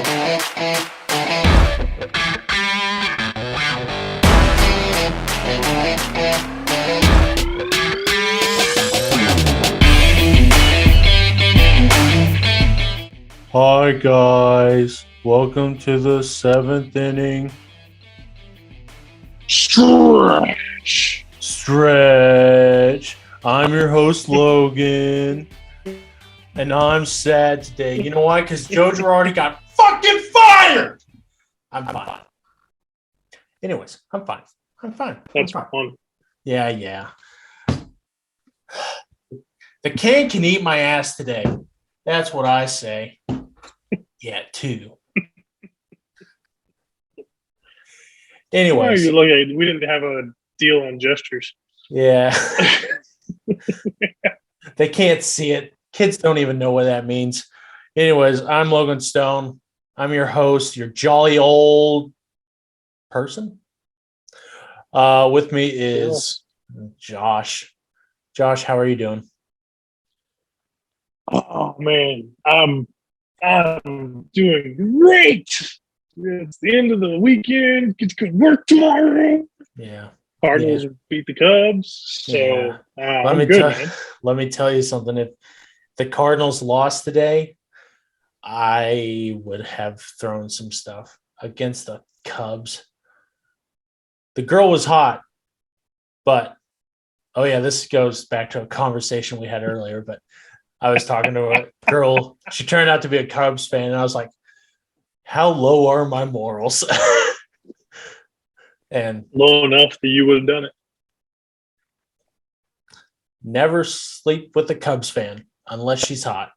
Hi guys, welcome to the 7th inning stretch. I'm your host Logan, and I'm sad today. You know why? Because Joe Girardi got fucking fired. I'm fine. Anyways, I'm fine. That's fun. Yeah. The can eat my ass today. That's what I say. Yeah, too. Anyways. We didn't have a deal on gestures. Yeah. They can't see it. Kids don't even know what that means. Anyways, I'm Logan Stone. I'm your host, your jolly old person. With me is Josh. Josh, how are you doing? Oh man, I'm doing great. It's the end of the weekend. Get to go to work tomorrow. Yeah. Cardinals beat the Cubs, so I'm good, man. Let me tell you something. If the Cardinals lost today, I would have thrown some stuff against the Cubs. The girl was hot, but this goes back to a conversation we had earlier, but I was talking to a girl. She turned out to be a Cubs fan, and I was like, how low are my morals? And low enough that you would have done it. Never sleep with a Cubs fan unless she's hot.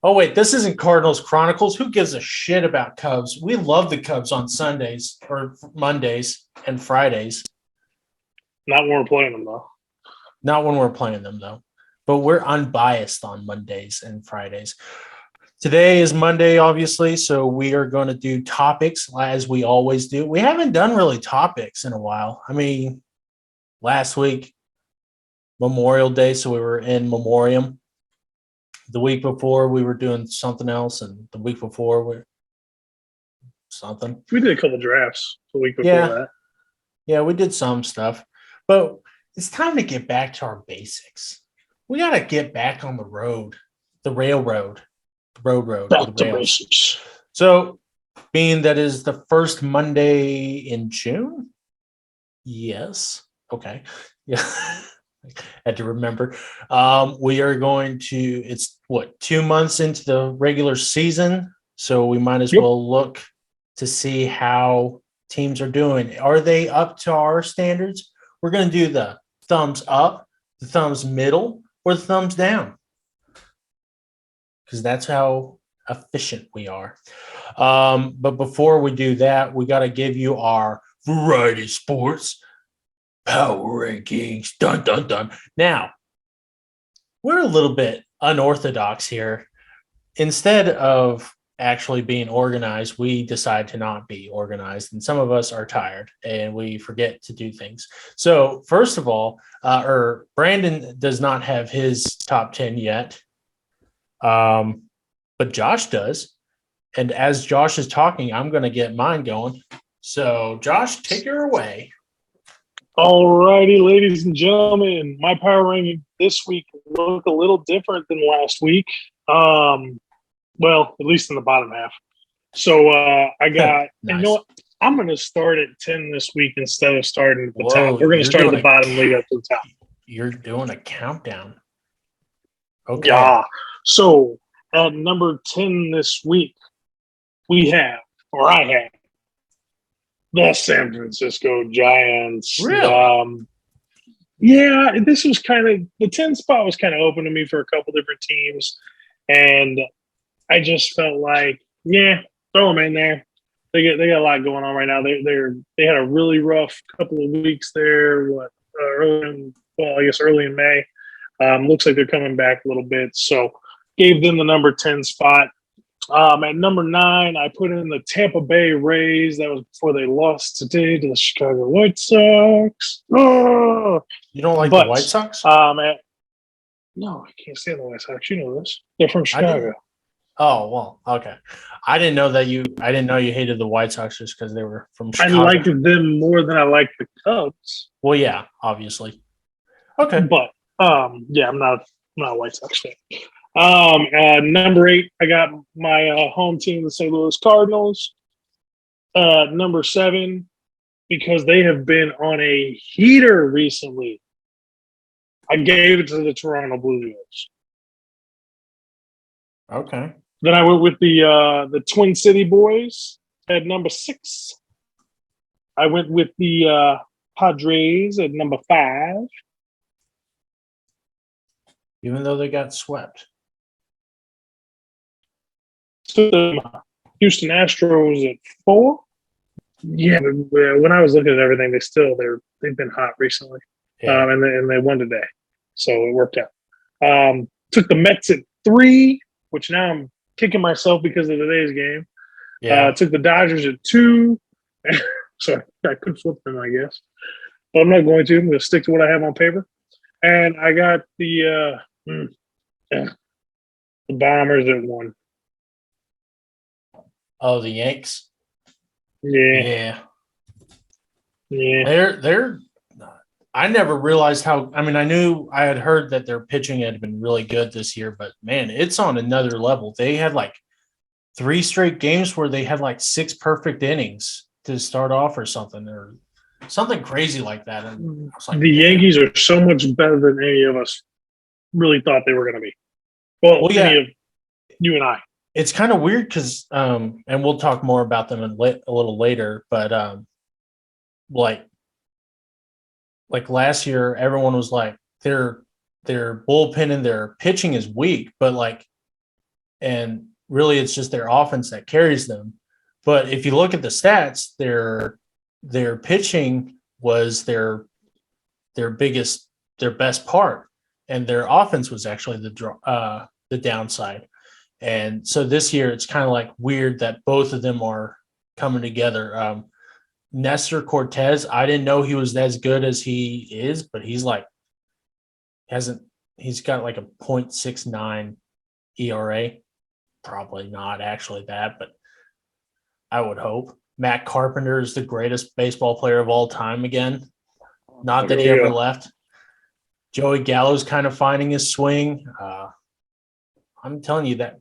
Oh, wait, this isn't Cardinals Chronicles. Who gives a shit about Cubs? We love the Cubs on Sundays or Mondays and Fridays. Not when we're playing them, though. Not when we're playing them, though. But we're unbiased on Mondays and Fridays. Today is Monday, obviously, so we are going to do topics as we always do. We haven't done really topics in a while. I mean, last week, Memorial Day, so we were in memoriam. The week before, we were doing something else, and the week before, something. We did a couple drafts the week before that. Yeah, we did some stuff. But it's time to get back to our basics. We got to get back on the road, the railroad. Road. Back to basics. So, being that is the first Monday in June? Yes. Okay. Yeah. Had to remember. We are going to, it's 2 months into the regular season. So we might as well look to see how teams are doing. Are they up to our standards? We're going to do the thumbs up, the thumbs middle, or the thumbs down. Because that's how efficient we are. But before we do that, we got to give you our Variety Sports Power Rankings. Dun, dun, dun. Now, we're a little bit unorthodox here. Instead of actually being organized, we decide to not be organized. And some of us are tired and we forget to do things. So first of all, Brandon does not have his top 10 yet. But Josh does. And as Josh is talking, I'm going to get mine going. So, Josh, take her away. All righty, ladies and gentlemen. My power ranking this week looked a little different than last week. Well, at least in the bottom half. So, I got, nice. You know what? I'm going to start at 10 this week instead of starting at the top. We're going to start at the bottom, lead up to the top. You're doing a countdown. Okay. Yeah. So, at number 10 this week, I have, the San Francisco Giants. Really? Yeah, this was the 10 spot was kind of open to me for a couple different teams. And I just felt like, throw them in there. They got a lot going on right now. They had a really rough couple of weeks there, early in May. Looks like they're coming back a little bit. So, gave them the number 10 spot. At number 9, I put in the Tampa Bay Rays. That was before they lost today to the Chicago White Sox. Oh! You don't like the White Sox? No, I can't stand the White Sox. You know this. They're from Chicago. Oh, well, okay. I didn't know you hated the White Sox just because they were from I Chicago. liked them more than I liked the Cubs, Well, yeah, obviously. Okay. but yeah, I'm not a White Sox fan. Number 8, I got my home team, the St. Louis Cardinals. Number 7, because they have been on a heater recently, I gave it to the Toronto Blue Jays. Okay. Then I went with the Twin City Boys at number 6. I went with the Padres at number 5. Even though they got swept. So the Houston Astros at 4. Yeah, when I was looking at everything, they've been hot recently, Yeah. and they won today, so it worked out. Took the Mets at 3, which now I'm kicking myself because of today's game. Yeah. Took the Dodgers at 2, so I could flip them, I guess, but I'm not going to. I'm going to stick to what I have on paper, and I got the Bombers at 1. Oh, the Yanks. Yeah, Yeah. yeah. They're I never realized how I mean, I knew I had heard that their pitching had been really good this year, but man, it's on another level. They had like 3 straight games where they had like 6 perfect innings to start off or something crazy like that. And I was like, The damn. Yankees are so much better than any of us really thought they were going to be. Well, Well, any yeah, of you and I. it's kind of weird because and we'll talk more about them a little later, but like last year, everyone was like their bullpen and their pitching is weak, but like, and really it's just their offense that carries them. But if you look at the stats, their pitching was their best part, and their offense was actually the downside. And so this year, it's kind of like weird that both of them are coming together. Nestor Cortez, I didn't know he was as good as he is, but he's like hasn't he's got like a .69 ERA. Probably not actually that, but I would hope. Matt Carpenter is the greatest baseball player of all time again. Not that Here he we ever go. left. Joey Gallo's kind of finding his swing. I'm telling you that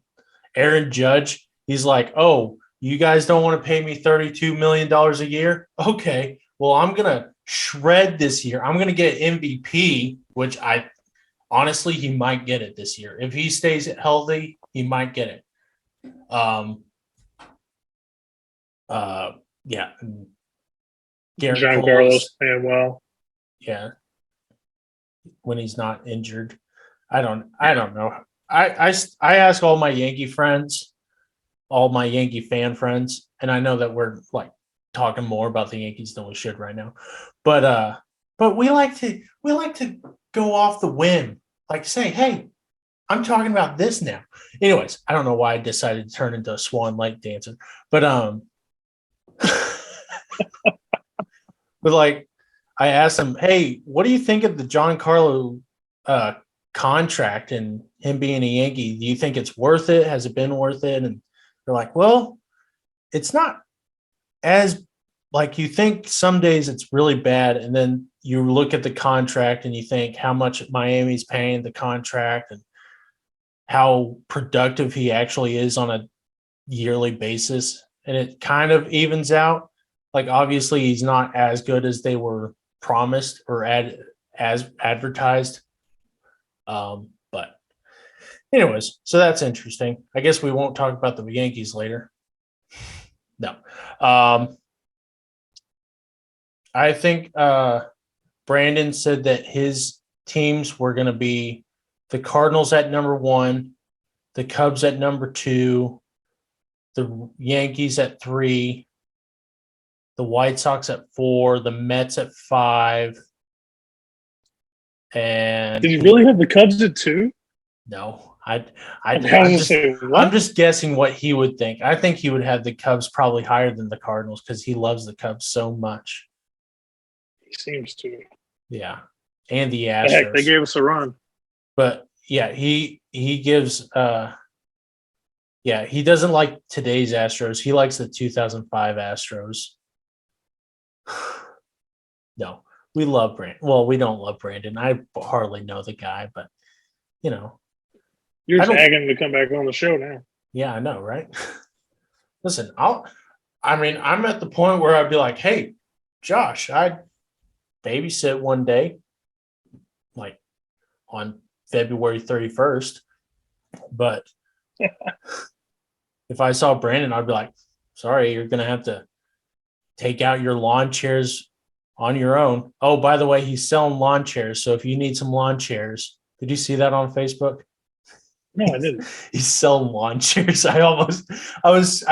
Aaron Judge, he's like, oh, you guys don't want to pay me $32 million a year? Okay, well, I'm going to shred this year. I'm going to get MVP, which I honestly, he might get it this year. If he stays healthy, he might get it. Um, yeah. Garrett John Cole Carlos is, playing well. yeah, when he's not injured. I don't know. I ask all my Yankee friends, all my Yankee fan friends, and I know that we're like talking more about the Yankees than we should right now. But we like to go off the whim. Like say, hey, I'm talking about this now. Anyways, I don't know why I decided to turn into a Swan Lake dancer. But but like I asked him, hey, what do you think of the Giancarlo uh contract and him being a Yankee? Do you think it's worth it? Has it been worth it? And they're like, well, it's not as like you think some days it's really bad, and then you look at the contract and you think how much Miami's paying the contract and how productive he actually is on a yearly basis, and it kind of evens out. Like obviously he's not as good as they were promised or as advertised. But anyways, so that's interesting. I guess we won't talk about the Yankees later. No. Um, I think Brandon said that his teams were going to be the Cardinals at number 1, the Cubs at number 2, the Yankees at 3, the White Sox at 4, the Mets at 5, and Did he really have the Cubs at 2? no, I was I'm going to just say, I'm what? just guessing what he would think. I think he would have the Cubs probably higher than the Cardinals because he loves the Cubs so much. He seems to. Yeah, and the Heck, they Astros. gave us a run. But yeah, he gives Yeah, he doesn't like today's Astros. He likes the 2005 Astros. No, we love Brandon. Well, we don't love Brandon. I hardly know the guy, but you know, You're I just don't. agging him to come back on the show now. Yeah, I know, right? Listen, I'm at the point where I'd be like, hey, Josh, I'd babysit one day, like on February 31st. But if I saw Brandon, I'd be like, sorry, you're gonna have to take out your lawn chairs on your own. Oh, by the way, he's selling lawn chairs. So if you need some lawn chairs, did you see that on Facebook? No, I didn't. He's selling lawn chairs. I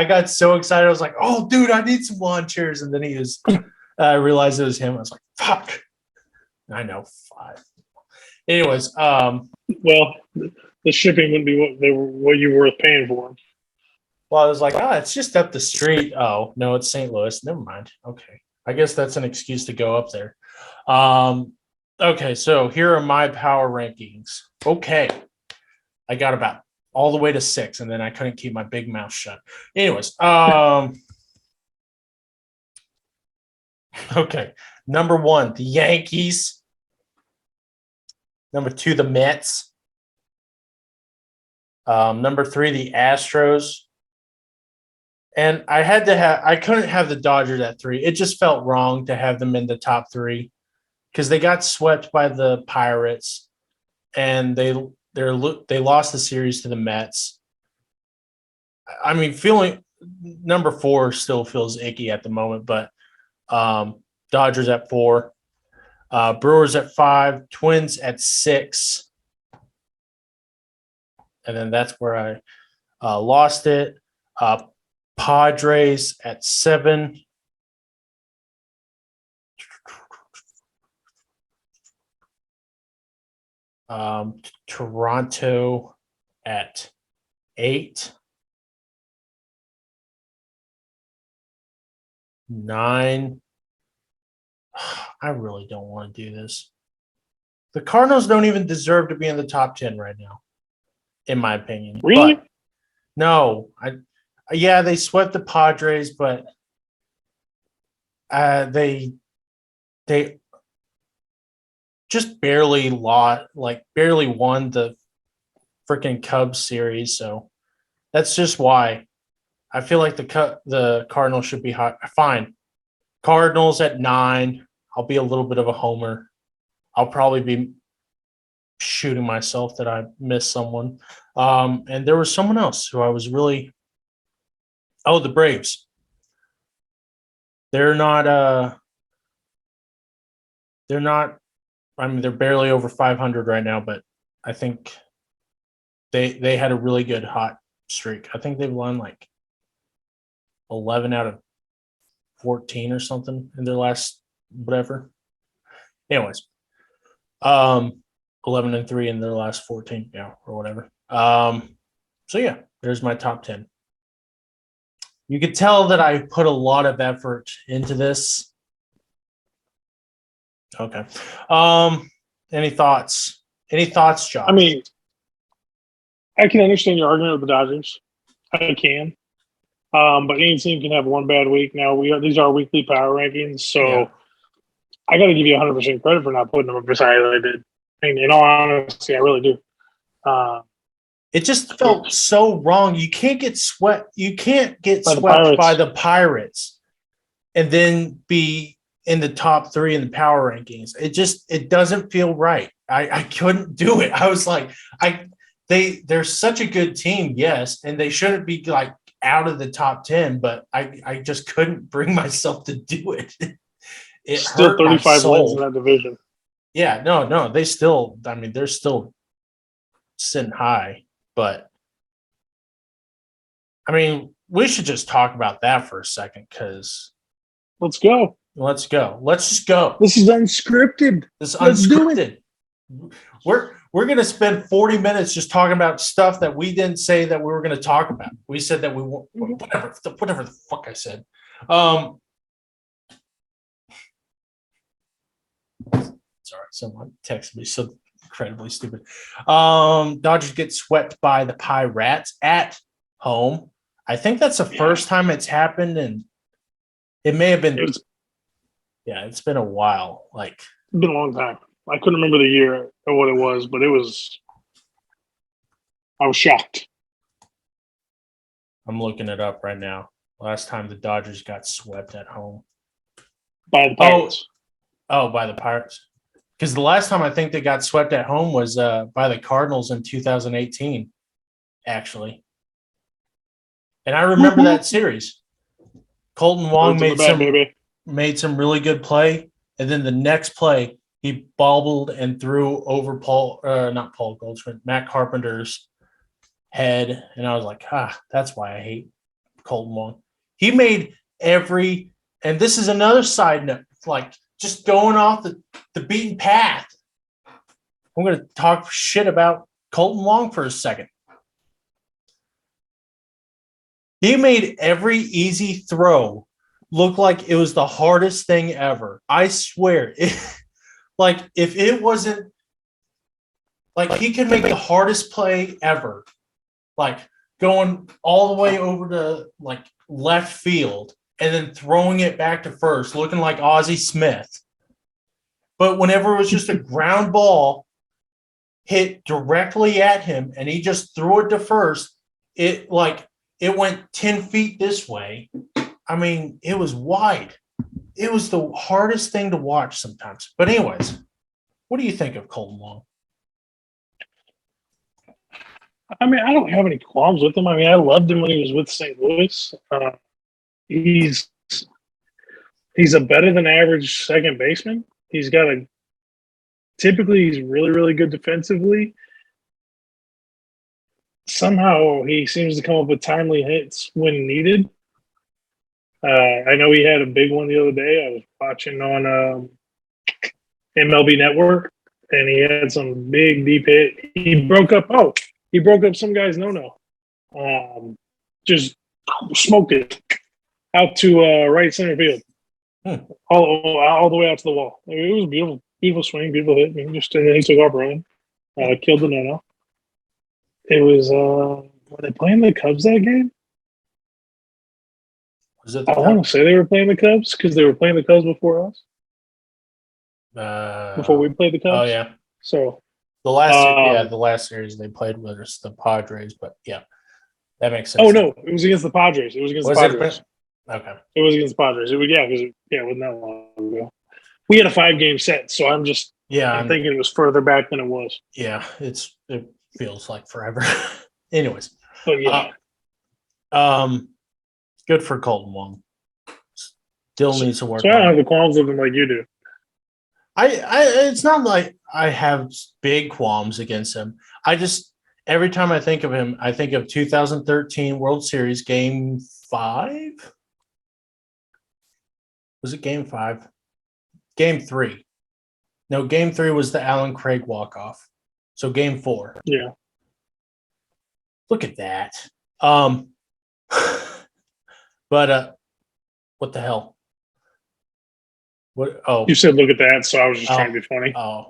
got so excited. I was like, oh, dude, I need some lawn chairs. And then I realized it was him. I was like, fuck. I know. Five. Anyways, Well, the shipping wouldn't be what you were worth paying for them. well, I was like, it's just up the street. Oh, no, it's St. Louis. Never mind. Okay. I guess that's an excuse to go up there. Okay, so here are my power rankings. Okay. I got about all the way to 6, and then I couldn't keep my big mouth shut. Anyways, okay. Number 1, the Yankees. Number 2, the Mets. Number 3, the Astros. And I couldn't have the Dodgers at 3. It just felt wrong to have them in the top 3 because they got swept by the Pirates, and they lost the series to the Mets. I mean, feeling number 4 still feels icky at the moment, but Dodgers at 4, Brewers at 5, Twins at 6, and then that's where I lost it. Padres at 7. Toronto at 8. 9. I really don't want to do this. The Cardinals don't even deserve to be in the top 10 right now, in my opinion. Really? But no, yeah, they swept the Padres, but they just barely won the freaking Cubs series. So that's just why I feel like the Cardinals should be high. Fine. Cardinals at 9. I'll be a little bit of a homer. I'll probably be shooting myself that I missed someone. And there was someone else who I was really. Oh, the Braves. They're not. They're not. I mean, they're barely over 500 right now, but I think they had a really good hot streak. I think they've won like 11 out of 14 or something in their last whatever. Anyways, 11-3 in their last 14, yeah, or whatever. So yeah, there's my top 10. You could tell that I put a lot of effort into this. Okay. Any thoughts? Any thoughts, Josh? I mean, I can understand your argument with the Dodgers. I can. But any team can have one bad week. Now these are weekly power rankings, so Yeah. I got to give you 100% credit for not putting them up as high as I did. And in all honesty, I really do. It just felt so wrong. You can't get swept. You can't get By the swept Pirates. by the Pirates and then be in the top 3 in the power rankings. It doesn't feel right. I couldn't do it. I was like, they're such a good team, yes, and they shouldn't be like out of the top 10, but I just couldn't bring myself to do it. It Still hurt my 35 wins in soul. that division. Yeah, no, they're still sitting high, but I mean, we should just talk about that for a second because Let's go. let's go. Let's just go. This is unscripted. This is Let's do it. unscripted. We're gonna spend 40 minutes just talking about stuff that we didn't say that we were gonna talk about. We said that we whatever the fuck I said. Sorry, someone texted me so incredibly stupid. Dodgers get swept by the Pirates at home. I think that's the first time it's happened, and it may have been. It's been a while. Like It's been a long time. I couldn't remember the year or what it was, but it was. I was shocked. I'm looking it up right now. Last time the Dodgers got swept at home By the Pirates. by the Pirates. Because the last time I think they got swept at home was by the Cardinals in 2018, actually. And I remember that series. Colton Wong made some really good play, and then the next play he bobbled and threw over not Paul Goldschmidt, Matt Carpenter's head, and I was like, that's why I hate Colton Wong. He made every, and this is another side note, like just going off the beaten path. I'm going to talk shit about Colton Wong for a second. He made every easy throw look like it was the hardest thing ever. I swear. Like, if it wasn't, like, he could make the hardest play ever. Like, going all the way over to, like, left field and then throwing it back to first, looking like Ozzie Smith. But whenever it was just a ground ball hit directly at him and he just threw it to first, it went 10 feet this way. I mean, it was wide. It was the hardest thing to watch sometimes. But anyways, what do you think of Colton Wong? I mean, I don't have any qualms with him. I mean, I loved him when he was with St. Louis. He's a better than average second baseman. Typically he's really, really good defensively. Somehow he seems to come up with timely hits when needed. I know he had a big one the other day. I was watching on MLB Network, and he had some big deep hit. He broke up some guy's no. Just smoked it out to right center field, all the way out to the wall. I mean, it was a beautiful swing, beautiful hit. And then he took off running, killed the no. It was were they playing the Cubs that game? I want to say they were playing the Cubs because they were playing the Cubs before us. Before we played the Cubs. Oh yeah. So the last series they played was the Padres, but yeah, that makes sense. Oh no, it was against the Padres. It was against the Padres. Okay. It was against the Padres. It wasn't that long ago. We had a 5-game set, so I'm thinking it was further back than it was. Yeah, it feels like forever. Anyways, but yeah, good for Colton Wong. Still needs to work. So I don't have the qualms with him like you do. It's not like I have big qualms against him. Every time I think of him, I think of 2013 World Series Game 5. Was it Game 5? Game 3. No, Game 3 was the Alan Craig walk-off. So Game 4. Yeah. Look at that. But what the hell? What? Oh, you said look at that, so I was just trying to be funny. I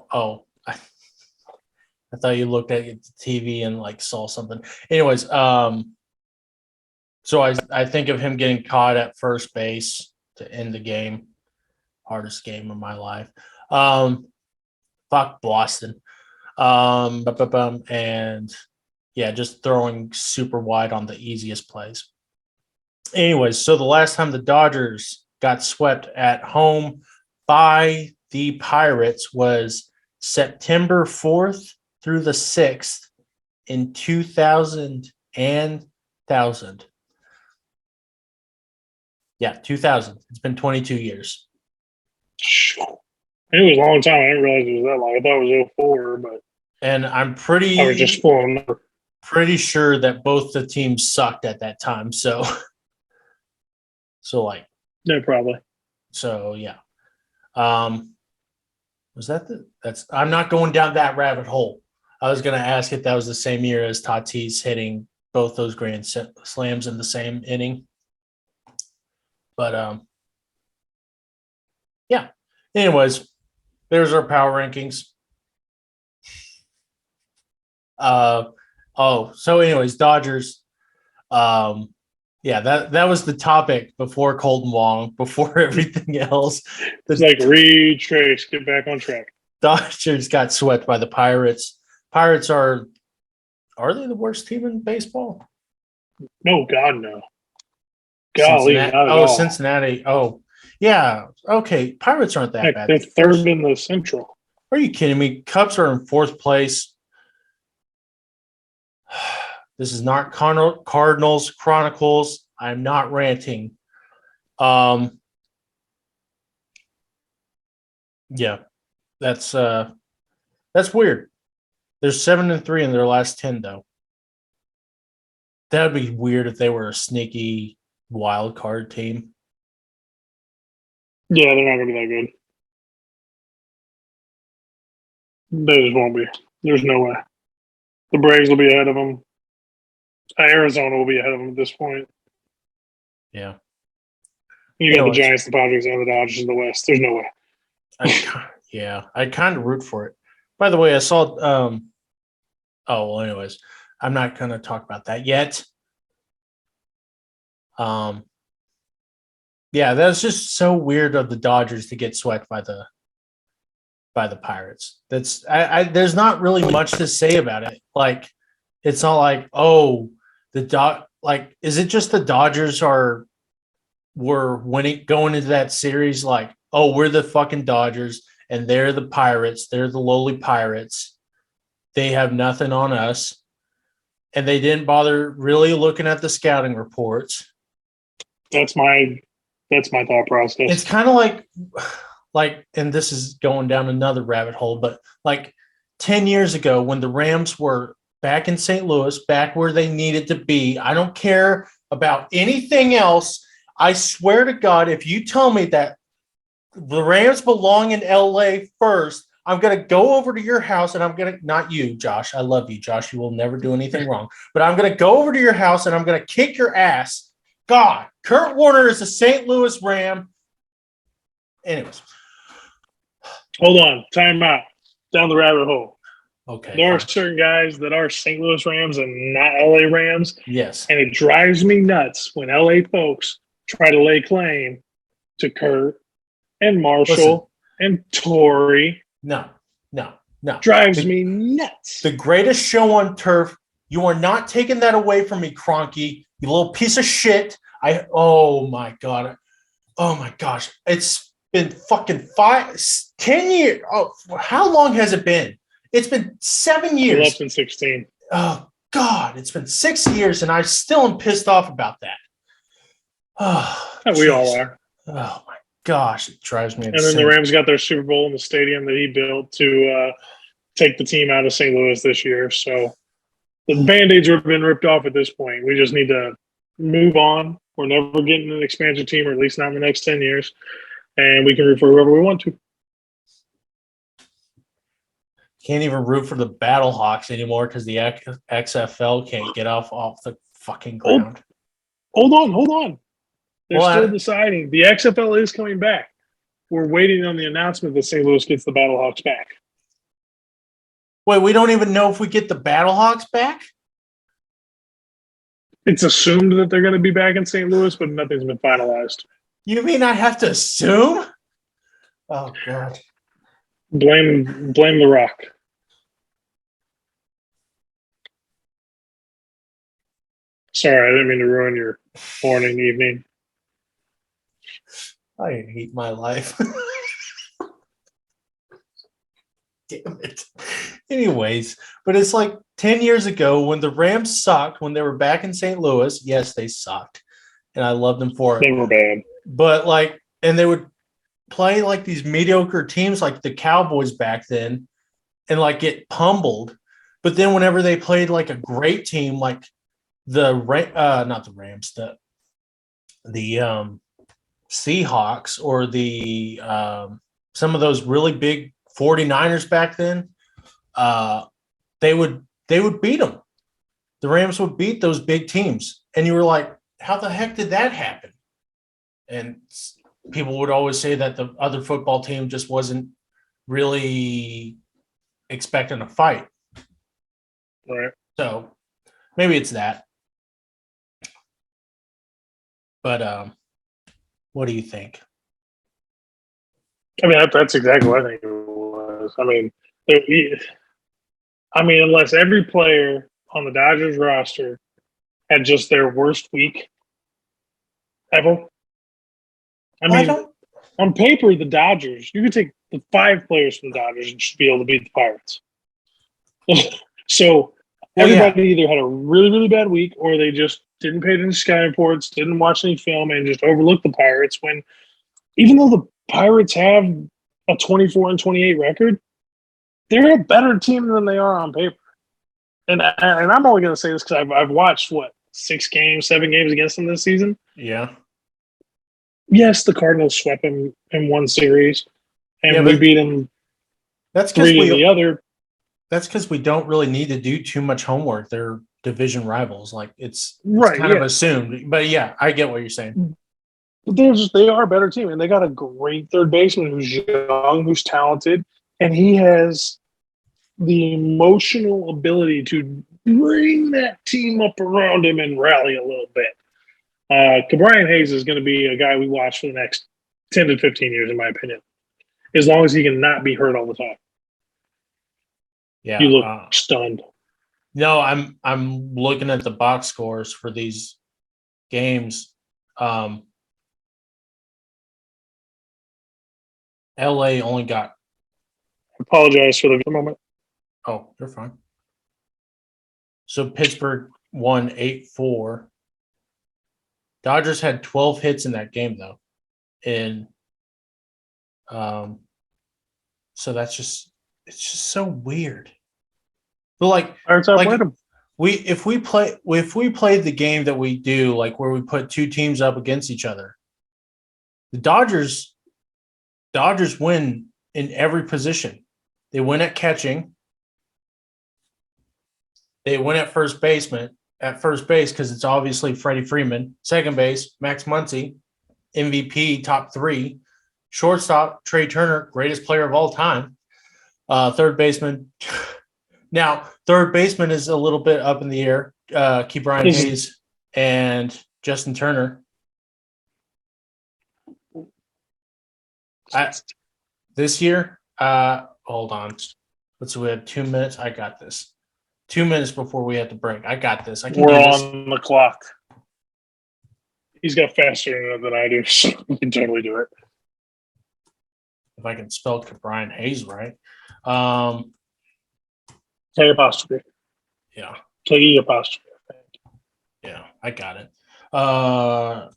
thought you looked at the TV and like saw something. Anyways, so I think of him getting caught at first base to end the game. Hardest game of my life. Fuck Boston. And yeah, just throwing super wide on the easiest plays. Anyways, so the last time the Dodgers got swept at home by the Pirates was September 4th through the 6th in 2000. Yeah, 2000. It's been 22 years. It was a long time. I didn't realize it was that long. I thought it was 04, but and I'm I was just pretty sure that both the teams sucked at that time. So like, no, probably. So yeah. Was that's I'm not going down that rabbit hole. I was going to ask if that was the same year as Tatis hitting both those grand slams in the same inning. But yeah. Anyways, there's our power rankings. So anyways, Dodgers. Yeah, that was the topic before Colton Wong, before everything else. It's like retrace, get back on track. Dodgers got swept by the Pirates. Pirates are they the worst team in baseball? No, God, no. Golly, Cincinnati. not at Oh, all. Cincinnati. Oh, yeah. Okay, Pirates aren't that Heck, bad. they're third in the Central. Are you kidding me? Cubs are in fourth place. This is not Cardinals Chronicles. I'm not ranting. Yeah, that's weird. They're 7-3 in their last 10, though. That would be weird if they were a sneaky wild card team. Yeah, they're not going to be that good. They just won't be. There's no way. The Braves will be ahead of them. Arizona will be ahead of them at this point. Yeah. You got the Giants, the Padres, and the Dodgers in the West. There's no way. I kind of root for it. By the way, I saw anyways, I'm not going to talk about that yet. Yeah, that's just so weird of the Dodgers to get swept by the Pirates. That's there's not really much to say about it. Like, it's not like, oh, is it just the Dodgers were winning going into that series like, oh, we're the fucking Dodgers and they're the Pirates, they're the lowly Pirates. They have nothing on us. And they didn't bother really looking at the scouting reports. That's my thought process. It's kind of like, and this is going down another rabbit hole, but like 10 years ago when the Rams were back in St. Louis, back where they needed to be, I don't care about anything else. I swear to God, if you tell me that the Rams belong in LA first, I'm going to go over to your house and I'm going to, not you, Josh. I love you, Josh. You will never do anything wrong. But I'm going to go over to your house and I'm going to kick your ass. God, Kurt Warner is a St. Louis Ram. Anyways. Hold on. Time out. Down the rabbit hole. Okay. There are certain guys that are St. Louis Rams and not LA Rams. Yes. And it drives me nuts when LA folks try to lay claim to Kurt and Marshall and Torrey. No. Drives me nuts. The greatest show on turf. You are not taking that away from me, Kroenke. You little piece of shit. Oh my God. Oh my gosh. It's been fucking 10 years. Oh, how long has it been? It's been 7 years. Less than 16. Oh God. It's been 6 years and I still am pissed off about that. Oh, we all are. Oh my gosh. It drives me insane. And then the Rams got their Super Bowl in the stadium that he built to take the team out of St. Louis this year. So the Band-Aids have been ripped off at this point. We just need to move on. We're never getting an expansion team, or at least not in the next 10 years. And we can root for whoever we want to. Can't even root for the Battlehawks anymore because the XFL can't get off the fucking ground. Hold on. They're still deciding. The XFL is coming back. We're waiting on the announcement that St. Louis gets the Battlehawks back. Wait, we don't even know if we get the Battlehawks back? It's assumed that they're going to be back in St. Louis, but nothing's been finalized. You mean I have to assume? Oh, God. Blame The Rock. Sorry, I didn't mean to ruin your morning, evening. I hate my life. Damn it. Anyways, but it's like 10 years ago when the Rams sucked, when they were back in St. Louis. Yes, they sucked. And I loved them for it. They were bad. But and they would play like these mediocre teams like the Cowboys back then and like get pummeled. But then whenever they played like a great team, like not the Rams, the Seahawks or the some of those really big 49ers back then, they would beat them. The Rams would beat those big teams. And you were like, how the heck did that happen? And people would always say that the other football team just wasn't really expecting a fight. Right. So maybe it's that. But what do you think? I mean, that's exactly what I think it was. Unless every player on the Dodgers roster had just their worst week ever. I Well, I mean, don't. on paper, the Dodgers, you could take the 5 players from the Dodgers and should be able to beat the Pirates. So Well, yeah, everybody either had a really, really bad week or they just didn't pay attention to sky reports, didn't watch any film, and just overlooked the Pirates when even though the Pirates have a 24-28 record, they're a better team than they are on paper. And I'm only going to say this because I've watched, 6 games, 7 games against them this season. yeah, Yes, the Cardinals swept them in one series, yeah, and we but beat them that's because 3 in the other. we don't really need to do too much homework. They're division rivals. Like it's Right, kind of yeah. assumed. But yeah, I get what you're saying. But they are a better team, and they got a great third baseman who's young, who's talented, and he has the emotional ability to bring that team up around him and rally a little bit. Brian Hayes is going to be a guy we watch for the next 10 to 15 years, in my opinion, as long as he can not be hurt all the time. Yeah. You look stunned. No, I'm looking at the box scores for these games. LA only got. I apologize for the moment. Oh, they're fine. So Pittsburgh won 8-4. Dodgers had 12 hits in that game though, and so it's just so weird. But like if we played the game that we do, like where we put two teams up against each other, the Dodgers win in every position. They win at catching. They win at first base because it's obviously Freddie Freeman. Second base, Max Muncy, MVP, top 3. Shortstop, Trey Turner, greatest player of all time. Third baseman. Now, third baseman is a little bit up in the air. Brian Hayes and Justin Turner. This year, hold on. We have 2 minutes. I got this. 2 minutes before we have to break. I got this. I can We're do this. on the clock. He's got faster than I do, so we can totally do it. If I can spell Brian Hayes right. K apostrophe. Yeah. K apostrophe. Yeah, I got it.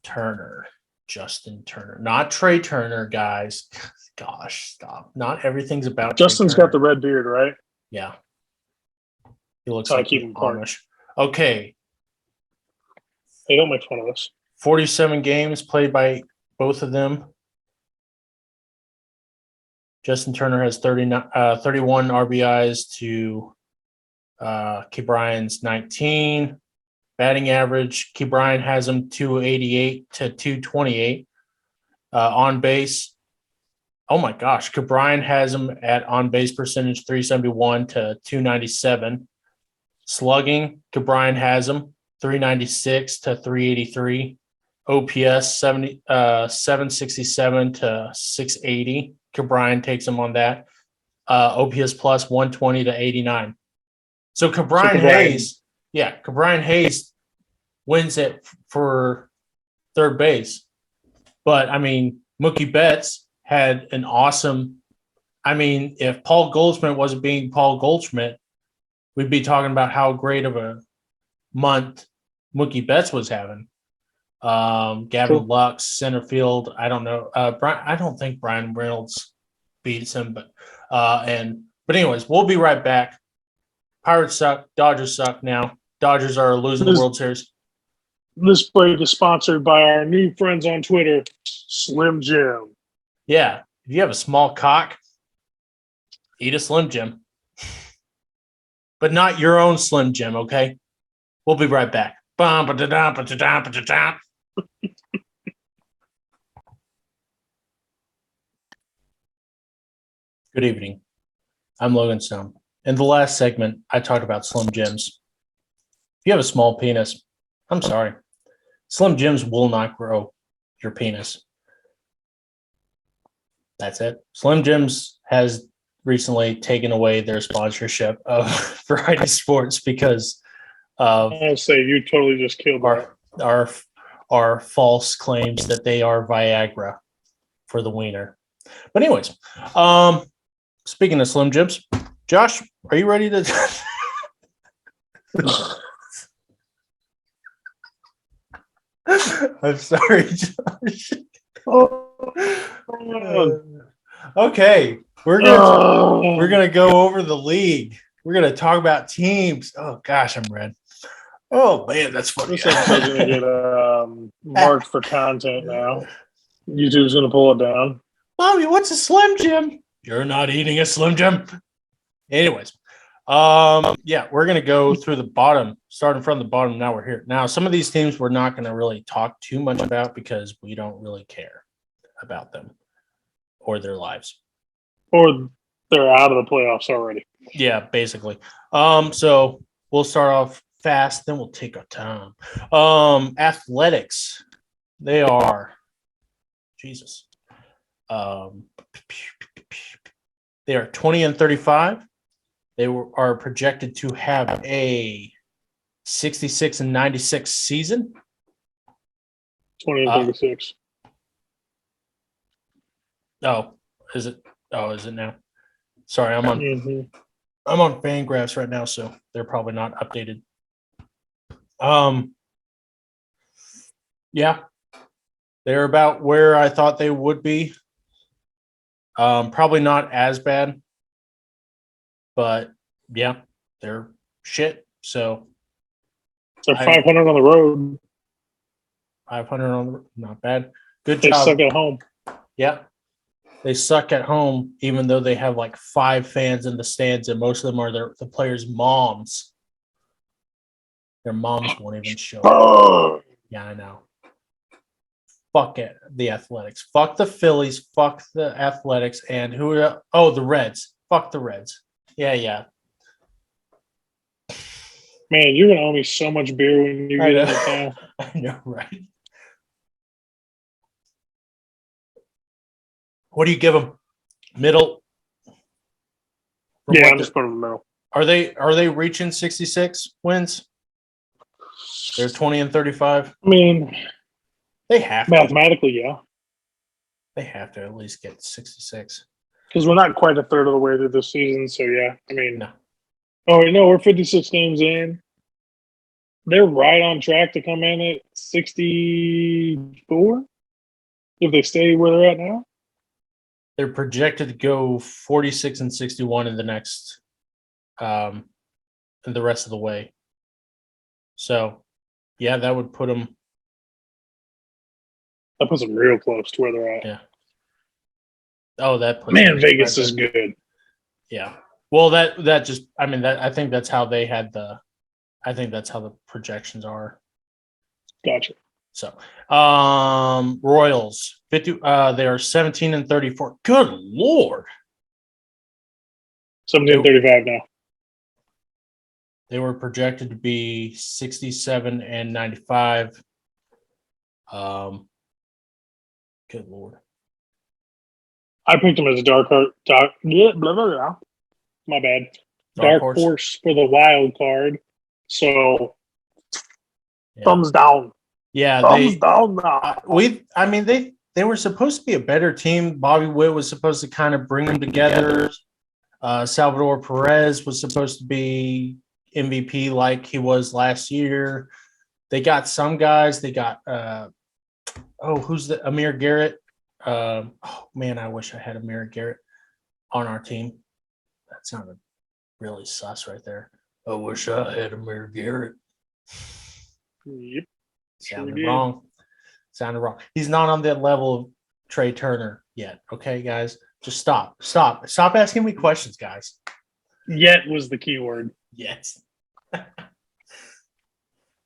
Turner. Justin Turner. Not Trey Turner, guys. Gosh, stop. Not everything's about Justin's got the red beard, right? Yeah. He looks so like I keep him Amish. Okay. Hey, don't make fun of us. 47 games played by both of them. Justin Turner has 31 RBIs to Brian's 19. Batting average, Brian has him 288 to 228. On base, oh my gosh, Brian has him at on base percentage 371 to 297. Slugging, Brian has him 396 to 383. OPS 767 to 680. Brian takes him on that. OPS plus 120 to 89. So Brian Hayes, Brian Hayes wins it for third base. But I mean, Mookie Betts had an awesome. I mean, if Paul Goldschmidt wasn't being Paul Goldschmidt, we'd be talking about how great of a month Mookie Betts was having. Gavin Lux, center field. I don't know. I don't think Brian Reynolds beats him, but anyways, we'll be right back. Pirates suck. Dodgers suck now. Dodgers are losing the World Series. This break is sponsored by our new friends on Twitter, Slim Jim. Yeah, if you have a small cock, eat a Slim Jim, but not your own Slim Jim. Okay, we'll be right back. Good evening. I'm Logan Stone. In the last segment, I talked about Slim Jims. If you have a small penis, I'm sorry. Slim Jims will not grow your penis. That's it. Slim Jims has recently taken away their sponsorship of Variety Sports because of I'll say you totally just killed that. our false claims that they are Viagra for the wiener. But anyways, speaking of Slim Jims, Josh, are you ready to? I'm sorry, Josh. Okay, we're gonna go over the league. We're gonna talk about teams. Oh gosh, I'm red. Oh man, that's funny. This episode's gonna get marked for content now. YouTube's gonna pull it down. Mommy, what's a Slim Jim? You're not eating a Slim Jim. Anyways, yeah, we're gonna go through the bottom, starting from the bottom. Now we're here. Now, some of these teams we're not gonna really talk too much about because we don't really care about them or their lives. Or they're out of the playoffs already. Yeah, basically. So we'll start off fast, then we'll take our time. Athletics, they are Jesus. They are 20-35. They are projected to have a 66-96 season. 20-36. Oh, is it? Oh, is it now? Sorry, I'm on Fangraphs right now, so they're probably not updated. Yeah, they're about where I thought they would be. Probably not as bad, but yeah, they're shit. So they're 500 on the road. 500 on the not bad. Good They job. suck at home. Yeah. They suck at home, even though they have like 5 fans in the stands, and most of them are the players' moms. Their moms won't even show up. Yeah, I know. Fuck it, the Athletics. Fuck the Phillies. Fuck the Athletics. And who are the Reds. Fuck the Reds. Yeah. Man, you're gonna owe me so much beer when you get into town. I know, right? What do you give them? Middle? Yeah, I'm just putting them in the middle. Are they reaching 66 wins? They're 20-35. I mean, they have mathematically, yeah. They have to at least get 66. Because we're not quite a third of the way through the season, so yeah. I mean, no. Oh no, we're 56 games in. They're right on track to come in at 64 if they stay where they're at now. They're projected to go 46-61 in the next, in the rest of the way. So, yeah, that would put them. That puts them real close to where they're at. Yeah. Oh, that puts Vegas is good. Yeah. Well, that just, I mean, that I think that's how they had I think that's how the projections are. Gotcha. So, Royals 50. They are 17-34. Good Lord. 17-35 now. They were projected to be 67-95. Good Lord. I picked them as a dark horse. Blah, blah, blah. My bad. Dark horse for the wild card. So, thumbs down. Yeah, thumbs down now. They were supposed to be a better team. Bobby Witt was supposed to kind of bring them together. Salvador Perez was supposed to be MVP like he was last year. They got some guys. They got who's the Amir Garrett? I wish I had Amir Garrett on our team. That sounded really sus right there. I wish I had Amir Garrett. Yep. Sounded wrong. He's not on the level of Trey Turner yet. Okay, guys, just stop asking me questions, guys. Yet was the key word. Yes.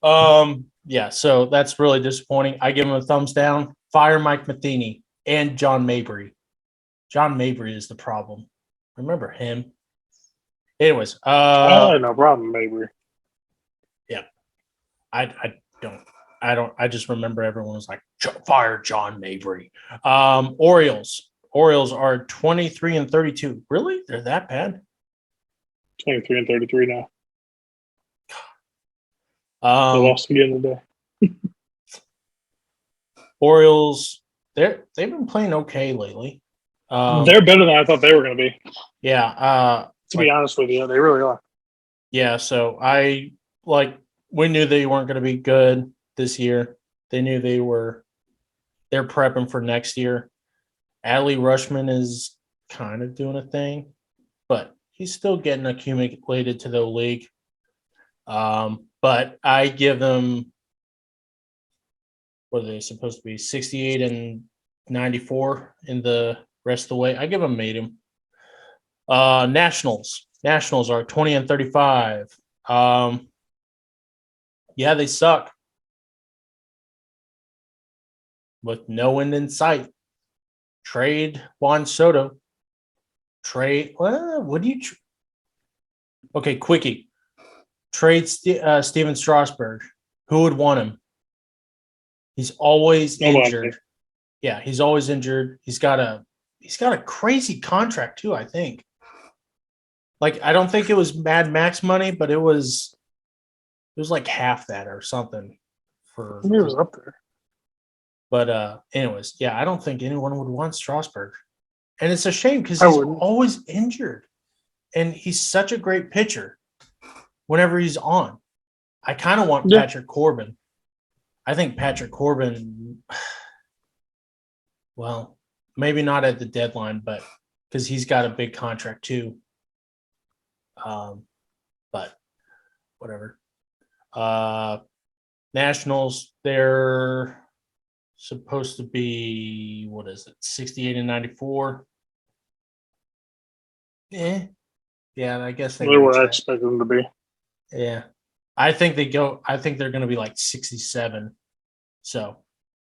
Yeah. So that's really disappointing. I give him a thumbs down. Fire Mike Matheny and John Mabry. John Mabry is the problem. Remember him. Anyways, no problem, Mabry. Yeah. I I just remember everyone was like, fire John Mabry. Orioles. Orioles are 23-32. Really? They're that bad? 23-33 now. They Um, lost again today. Orioles, they've been playing okay lately. They're better than I thought they were going to be. Yeah. To be honest with you, they really are. Yeah. So we knew they weren't going to be good this year. They knew they're prepping for next year. Adley Rushman is kind of doing a thing, but he's still getting accumulated to the league. But I give them, what are they supposed to be, 68 and 94 in the rest of the way. I give them a medium. Nationals are 20-35. Yeah, they suck with no end in sight. Trade Juan Soto. What do you? Okay, quickie. Trade Steven Strasburg. Who would want him? He's always injured. Yeah, he's always injured. He's got a crazy contract too, I think. Like, I don't think it was Mad Max money, but it was like half that or something. He was up there. But anyways, yeah, I don't think anyone would want Strasburg. And it's a shame because he's always injured. And he's such a great pitcher whenever he's on. I kind of want Patrick Corbin. I think Patrick Corbin, well, maybe not at the deadline, but because he's got a big contract too. But whatever. Nationals, they're supposed to be, 68-94. Yeah, I guess they're where I expect them to be. Yeah. I think they're going to be like 67. So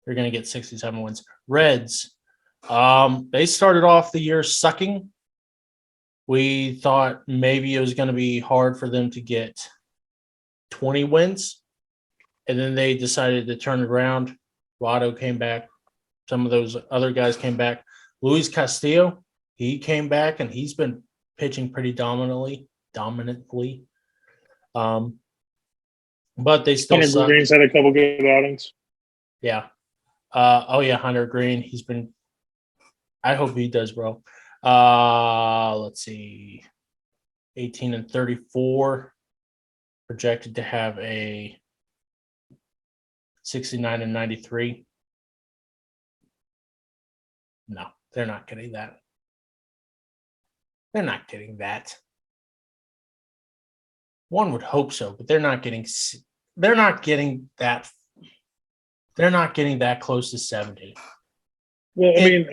they're going to get 67 wins. Reds, they started off the year sucking. We thought maybe it was going to be hard for them to get 20 wins. And then they decided to turn it around. Rado came back. Some of those other guys came back. Luis Castillo, he came back, and he's been pitching pretty dominantly. But they still suck. Green's had a couple good outings. Yeah. Hunter Green. He's been – I hope he does well. Let's see. 18-34. Projected to have a 69-93. No, they're not getting that. They're not getting that. One would hope so, but they're not getting that. They're not getting that close to 70. Well, I mean,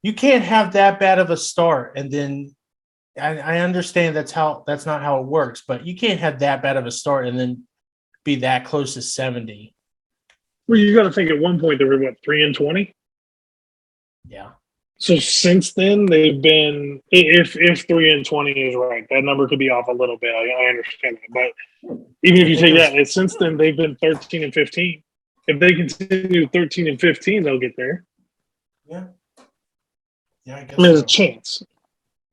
you can't have that bad of a start, and then I understand that's not how it works, but you can't have that bad of a start and then be that close to 70. Well, you got to think at one point they were 3-20. Yeah. So since then they've been, if 3-20 is right, that number could be off a little bit. I understand that, but even if you take that, since then they've been 13-15. If they continue 13-15, they'll get there. Yeah. Yeah, I guess. There's a chance.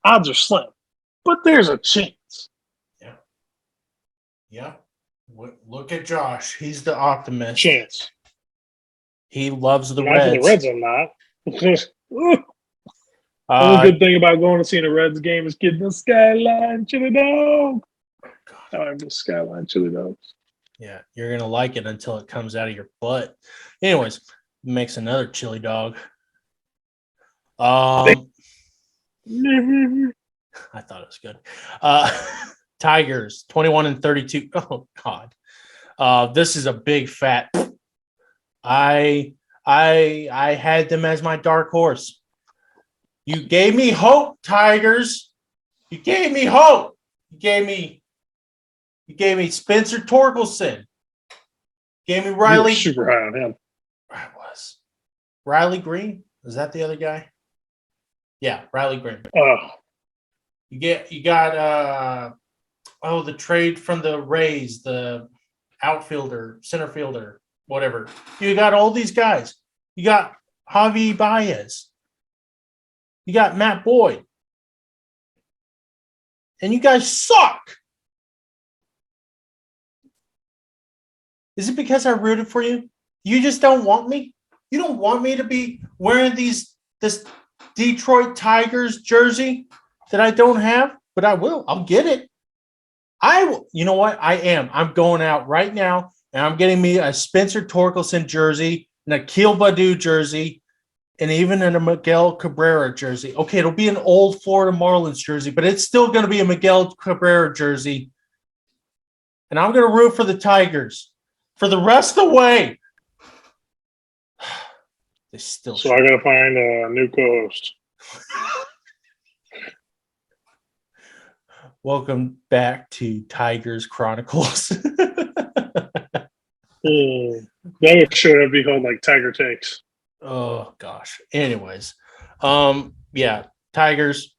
Odds are slim, but there's a chance. Yeah. Yeah. Look at Josh. He's the optimist. Chance. He loves the not Reds. For the Reds, I'm not. Only good thing about going to see a Reds game is getting the Skyline Chili Dog. I have the Skyline Chili Dogs. Yeah, you're going to like it until it comes out of your butt. Anyways, makes another chili dog. I thought it was good. Tigers, 21-32. Oh, God. This is a big fat. I had them as my dark horse. You gave me hope, Tigers. You gave me hope. You gave me Spencer Torkelson. You gave me Riley. Super high on him. I was. Riley Green? Is that the other guy? Yeah, Riley Green. You got the trade from the Rays, the outfielder, center fielder. whatever. You got all these guys. You got Javi Baez. You got Matt Boyd. And you guys suck. Is it because I rooted for you? You just don't want me? You don't want me to be wearing this Detroit Tigers jersey that I don't have? But I will. I'll get it. I will. You know what? I am. I'm going out right now, and I'm getting me a Spencer Torkelson jersey, an Akil Baddoo jersey, and even a Miguel Cabrera jersey. Okay, it'll be an old Florida Marlins jersey, but it's still going to be a Miguel Cabrera jersey. And I'm going to root for the Tigers for the rest of the way. They still. So I got to find a new co-host. Welcome back to Tigers Chronicles. That would sure be called like Tiger Takes. Oh gosh. Anyways, yeah, Tigers.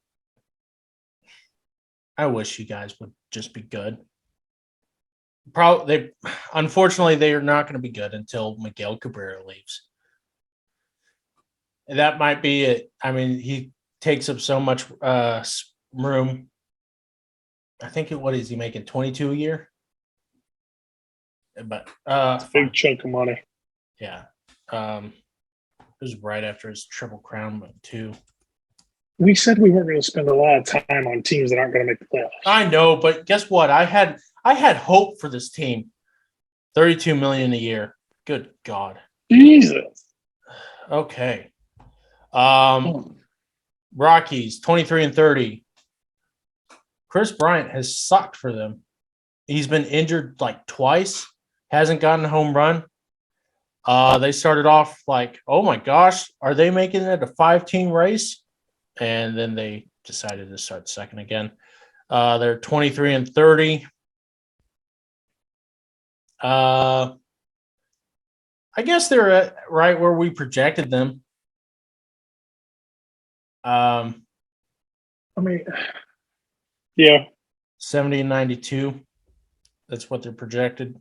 I wish you guys would just be good. Unfortunately, they are not going to be good until Miguel Cabrera leaves. And that might be it. I mean, he takes up so much room. I think what is he making? 22 a year? But it's a big chunk of money. Yeah. It was right after his Triple Crown too. We said we weren't going to spend a lot of time on teams that aren't going to make the playoffs. I know, but guess what? I had hope for this team. $32 million a year. Good God. Jesus. Okay. Rockies 23-30. Chris Bryant has sucked for them. He's been injured like twice. Hasn't gotten a home run. They started off like, oh my gosh, are they making it a 5-team race? And then they decided to start second again. They're 23-30. I guess they're right where we projected them. I mean, yeah. 70-92. That's what they're projected.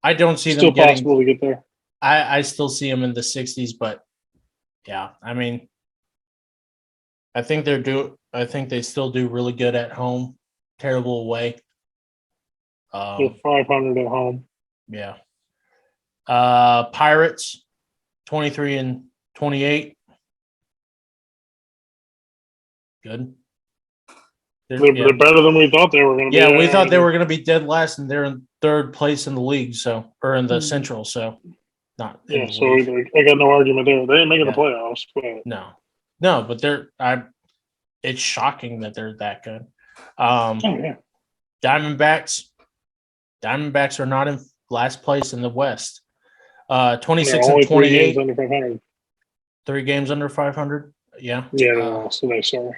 I don't see still them getting possible to get there. I still see them in the 60s, but yeah, I mean, I think they still do really good at home, terrible away. They're 500 at home. Yeah. Pirates 23-28. Good. They're better than we thought they were going to be. Yeah, we thought they were going to be dead last, and they're in third place in the league, or in the Central, so not. Yeah, so I got no argument there. They ain't making the playoffs, but no, but it's shocking that they're that good. Yeah. Diamondbacks are not in last place in the West. 26-28. 3 games under 500. 3 games under 500. Yeah. Yeah, so they're sorry.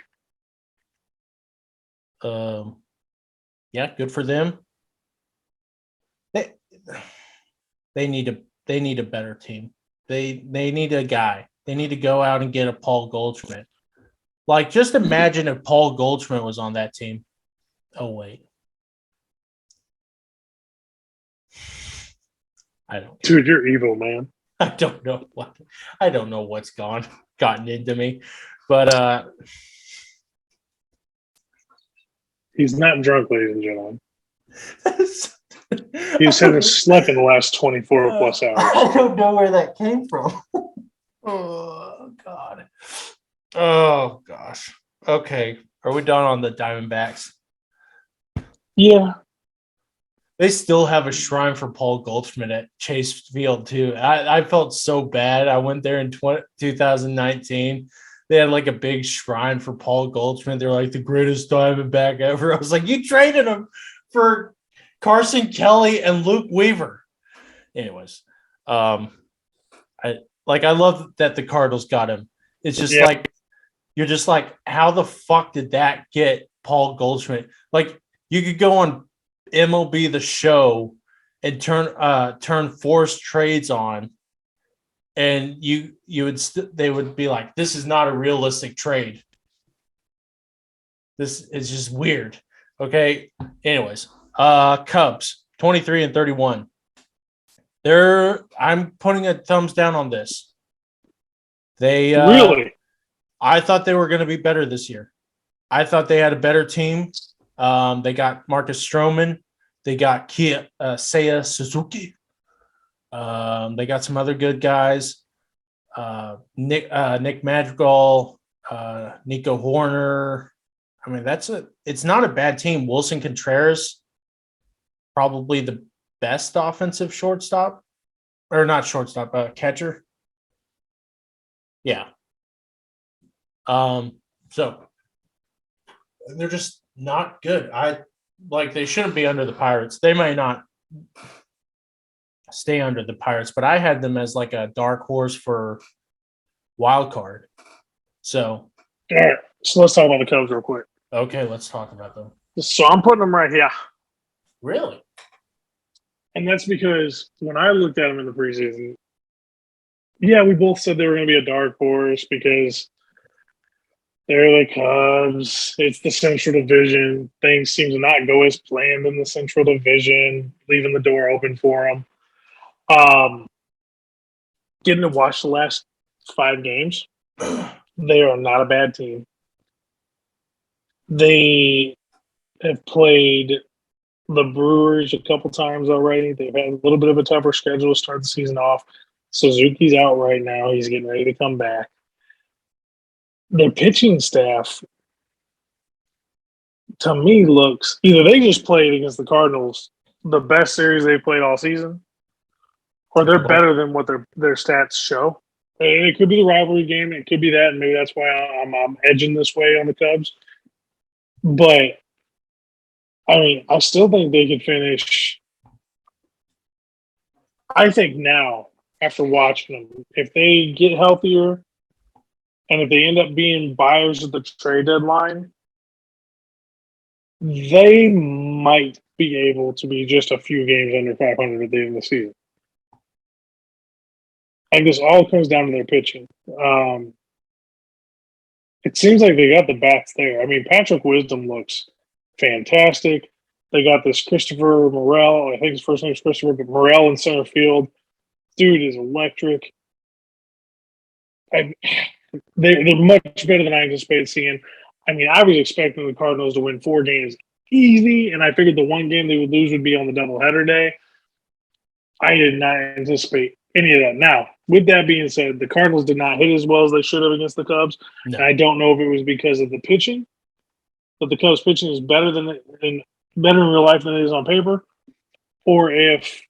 Yeah, good for them. They need a better team. They need a guy. They need to go out and get a Paul Goldschmidt. Like, just imagine if Paul Goldschmidt was on that team. Oh wait, I don't. Dude, you're evil, man. I don't know what's gotten into me, but he's not drunk, ladies and gentlemen. He's had slept in the last 24 plus hours. I don't know where that came from. Oh God. Oh gosh. Okay, are we done on the Diamondbacks? Yeah. They still have a shrine for Paul Goldschmidt at Chase Field too. I felt so bad. I went there in 2019. They had like a big shrine for Paul Goldschmidt. They're like the greatest Diamondback ever. I was like, you traded him for Carson Kelly and Luke Weaver. Anyways, I love that the Cardinals got him. It's just like, you're just like, how the fuck did that get Paul Goldschmidt? Like, you could go on MLB The Show and turn forced trades on, and they would be like, this is not a realistic trade. This is just weird. Okay. Anyways, Cubs 23-31. I'm putting a thumbs down on this. They Really? I thought they were going to be better this year. I thought they had a better team. They got Marcus Stroman. They got Seiya Suzuki. They got some other good guys. Nick Madrigal, Nico Horner. I mean, it's not a bad team. Wilson Contreras, probably the best offensive shortstop, or not shortstop, catcher. Yeah. So they're just not good. They shouldn't be under the Pirates. They might not stay under the Pirates, but I had them as like a dark horse for wild card. So, All right. So let's talk about the Cubs real quick. okay, let's talk about them. So I'm putting them right here. Really? And that's because when I looked at them in the preseason, yeah, we both said they were going to be a dark horse because they're the Cubs. It's the Central Division. Things seem to not go as planned in the Central Division, leaving the door open for them. Getting to watch the last 5 games, they are not a bad team. They have played the Brewers a couple times already. They've had a little bit of a tougher schedule to start the season off. Suzuki's out right now. He's getting ready to come back. Their pitching staff, to me, looks either they just played against the Cardinals the best series they've played all season, or they're better than what their stats show. It could be the rivalry game. It could be that, and maybe that's why I'm edging this way on the Cubs. But I mean, I still think they could finish. I think now, after watching them, if they get healthier and if they end up being buyers at the trade deadline, they might be able to be just a few games under 500 at the end of the season. Like, this all comes down to their pitching. It seems like they got the bats there. I mean, Patrick Wisdom looks fantastic. They got this Christopher Morel. I think his first name is Christopher, but Morel in center field. Dude is electric. They're much better than I anticipated seeing. I mean, I was expecting the Cardinals to win 4 games easy, and I figured the one game they would lose would be on the doubleheader day. I did not anticipate any of that. Now, with that being said, the Cardinals did not hit as well as they should have against the Cubs. No. And I don't know if it was because of the pitching, but the Cubs pitching is better better in real life than it is on paper, or if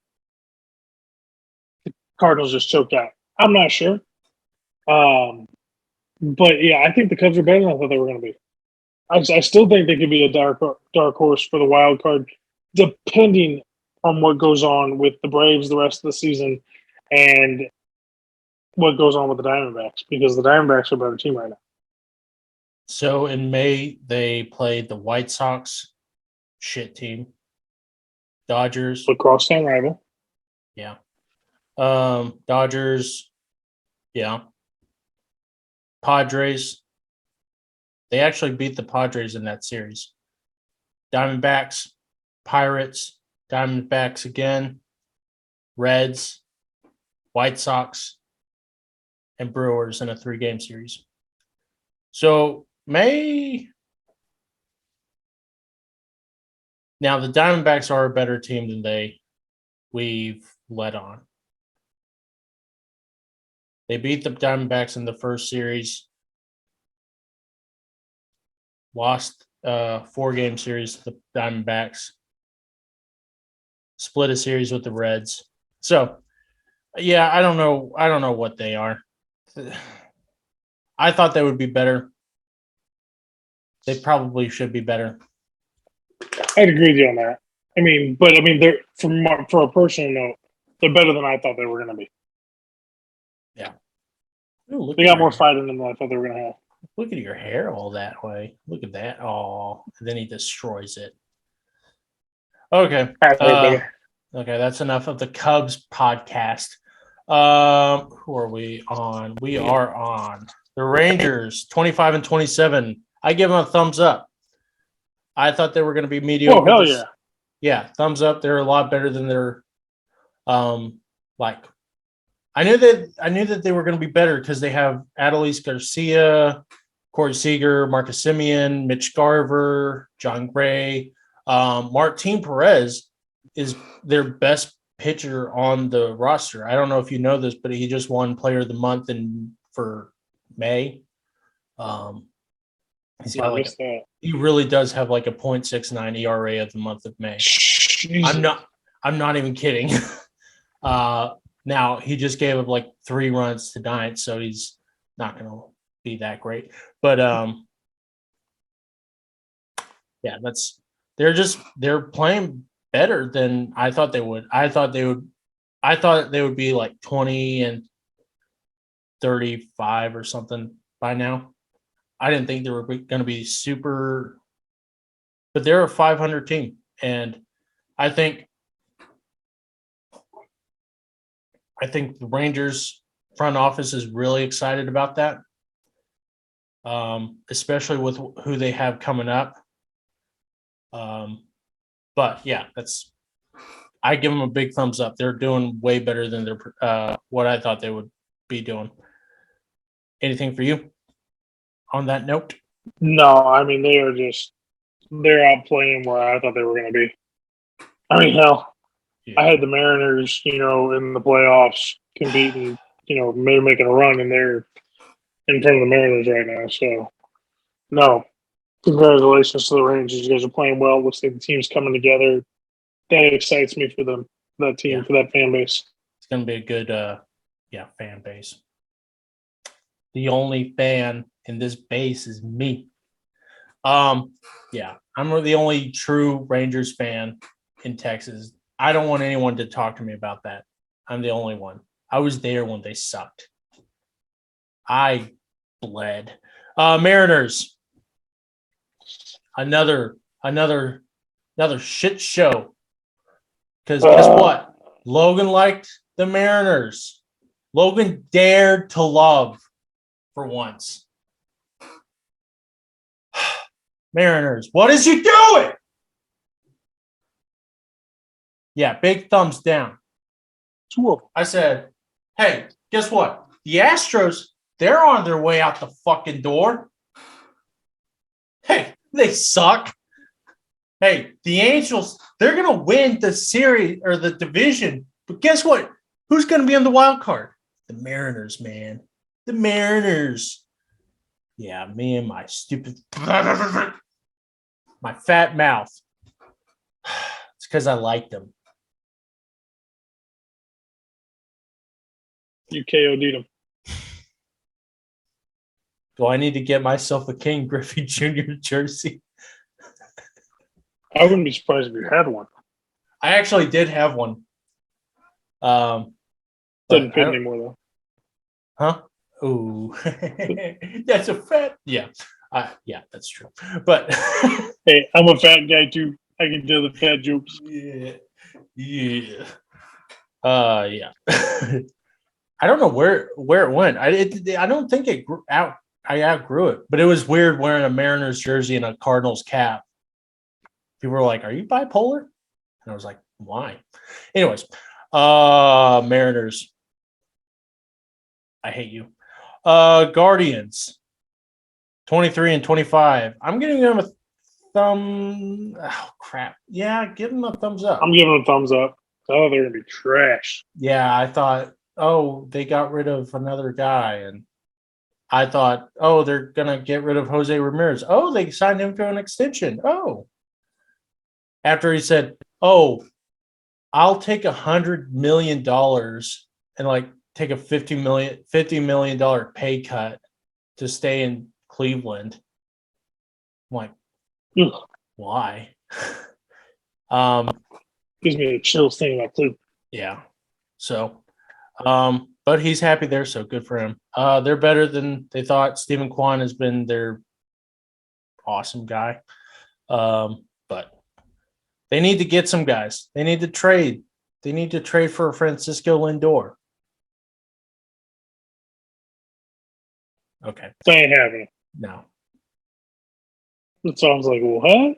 the Cardinals just choked out. I'm not sure. But yeah, I think the Cubs are better than I thought they were going to be. I still think they could be a dark horse for the wild card, depending on what goes on with the Braves the rest of the season and what goes on with the Diamondbacks, because the Diamondbacks are a better team right now. So in May, they played the White Sox, shit team, Dodgers. But crosstown rival. Yeah. Dodgers, yeah. Padres. They actually beat the Padres in that series. Diamondbacks, Pirates, Diamondbacks again, Reds, White Sox, and Brewers in a 3-game series. So May. Now the Diamondbacks are a better team than we've let on. They beat the Diamondbacks in the first series. Lost a 4-game series to the Diamondbacks. Split a series with the Reds. So, yeah, I don't know what they are. I thought they would be better. They probably should be better. I'd agree with you on that. They're for a personal note, they're better than I thought they were going to be. Yeah. Ooh, they got more fight in them than I thought they were going to have. Look at your hair all that way. Look at that. Oh, and then he destroys it. Okay. Okay, that's enough of the Cubs podcast. Who are we on? We are on the Rangers, 25-27. I give them a thumbs up. I thought they were going to be mediocre. Oh, hell yeah. Yeah, thumbs up. They're a lot better than their Like, I knew that they were going to be better because they have Adelise Garcia, Corey Seager, Marcus Simeon, Mitch Garver, John Gray. Martin Perez is their best pitcher on the roster. I don't know if you know this, but he just won Player of the Month for May. He's got he really does have like a .69 ERA of the month of May. Jesus. I'm not even kidding. Now he just gave up like 3 runs tonight, so he's not going to be that great. But yeah, they're playing better than I thought they would. I thought they would be like 20 and 35 or something by now. I didn't think they were going to be super, but they're a 500 team, and I think the Rangers front office is really excited about that, especially with who they have coming up. But yeah, I give them a big thumbs up. They're doing way better than what I thought they would be doing. Anything for you on that note? No, I mean they're outplaying where I thought they were going to be. I mean, hell, Yeah. I had the Mariners, in the playoffs, competing, maybe making a run, and they're in front of the Mariners right now. So, no, congratulations to the Rangers. You guys are playing well. Looks like the team's coming together. That excites me for them, that team, for that fan base. It's going to be a good, fan base. The only fan in this base is me. Yeah, I'm the only true Rangers fan in Texas. I don't want anyone to talk to me about that. I'm the only one. I was there when they sucked. I bled. Mariners. Another shit show. Because guess what? Logan liked the Mariners. Logan dared to love for once. Mariners, what is you doing? Yeah, big thumbs down. 2 of them. I said, hey, guess what? The Astros, they're on their way out the fucking door. Hey, they suck. Hey, the Angels, they're going to win the series or the division. But guess what? Who's going to be on the wild card? The Mariners, man. The Mariners. Yeah, me and my stupid, my fat mouth. It's because I like them. You KO'd them. Do I need to get myself a King Griffey Jr. jersey? I wouldn't be surprised if you had one. I actually did have one. Doesn't fit anymore, though. Huh? Ooh. That's a fat. Yeah. Yeah, that's true. But hey, I'm a fat guy, too. I can do the fat jokes. Yeah. Yeah. Yeah. I don't know where it went. I don't think it grew out. I outgrew it, but it was weird wearing a Mariners jersey and a Cardinals cap. People were like, "Are you bipolar?" And I was like, "Why?" Anyways, Mariners. I hate you. Guardians. 23 and 25. I'm giving them a thumb. Oh crap! Yeah, give them a thumbs up. I'm giving them a thumbs up. Oh, they're gonna be trash. Yeah, I thought, oh, they got rid of another guy, and I thought, oh, they're gonna get rid of Jose Ramirez. Oh, they signed him to an extension. Oh, after he said, oh, I'll take $100 million and like take a $50 million pay cut to stay in Cleveland. I'm like, Ugh. Why? Gives me a chills thinking about Cleveland. Yeah. So, but he's happy there, so good for him. They're better than they thought. Stephen Kwan has been their awesome guy. But they need to get some guys. They need to trade. They need to trade for Francisco Lindor. Okay. They ain't having it. No. It sounds like, what?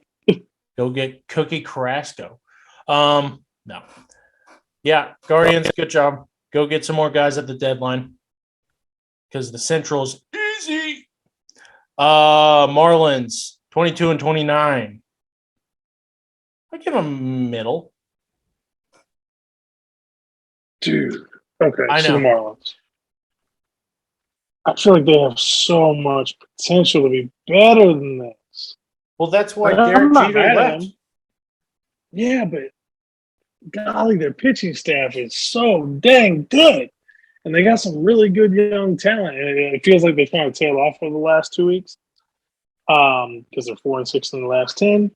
Go get Cookie Carrasco. No. Yeah, Guardians, good job. Go get some more guys at the deadline because the Central's easy. Marlins 22 and 29. I give them middle. Dude. Okay, I so the know. Marlins. I feel like they have so much potential to be better than this. Well, that's why I'm Derek not Jeter mad at left. them. Yeah, but golly, their pitching staff is so dang good. And they got some really good young talent. And it feels like they kind of tailed off for the last 2 weeks because they're 4-6 in the last 10.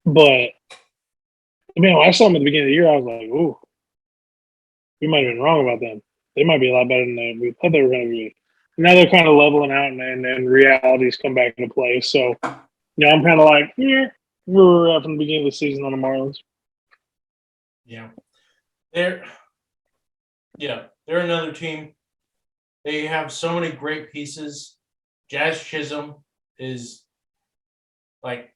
But, man, when I saw them at the beginning of the year, I was like, ooh, we might have been wrong about them. They might be a lot better than we thought they were going to be. Now they're kind of leveling out, and realities come back into play. So, I'm kind of like, yeah, we were at from the beginning of the season on the Marlins. Yeah. They're another team. They have so many great pieces. Jazz Chisholm is like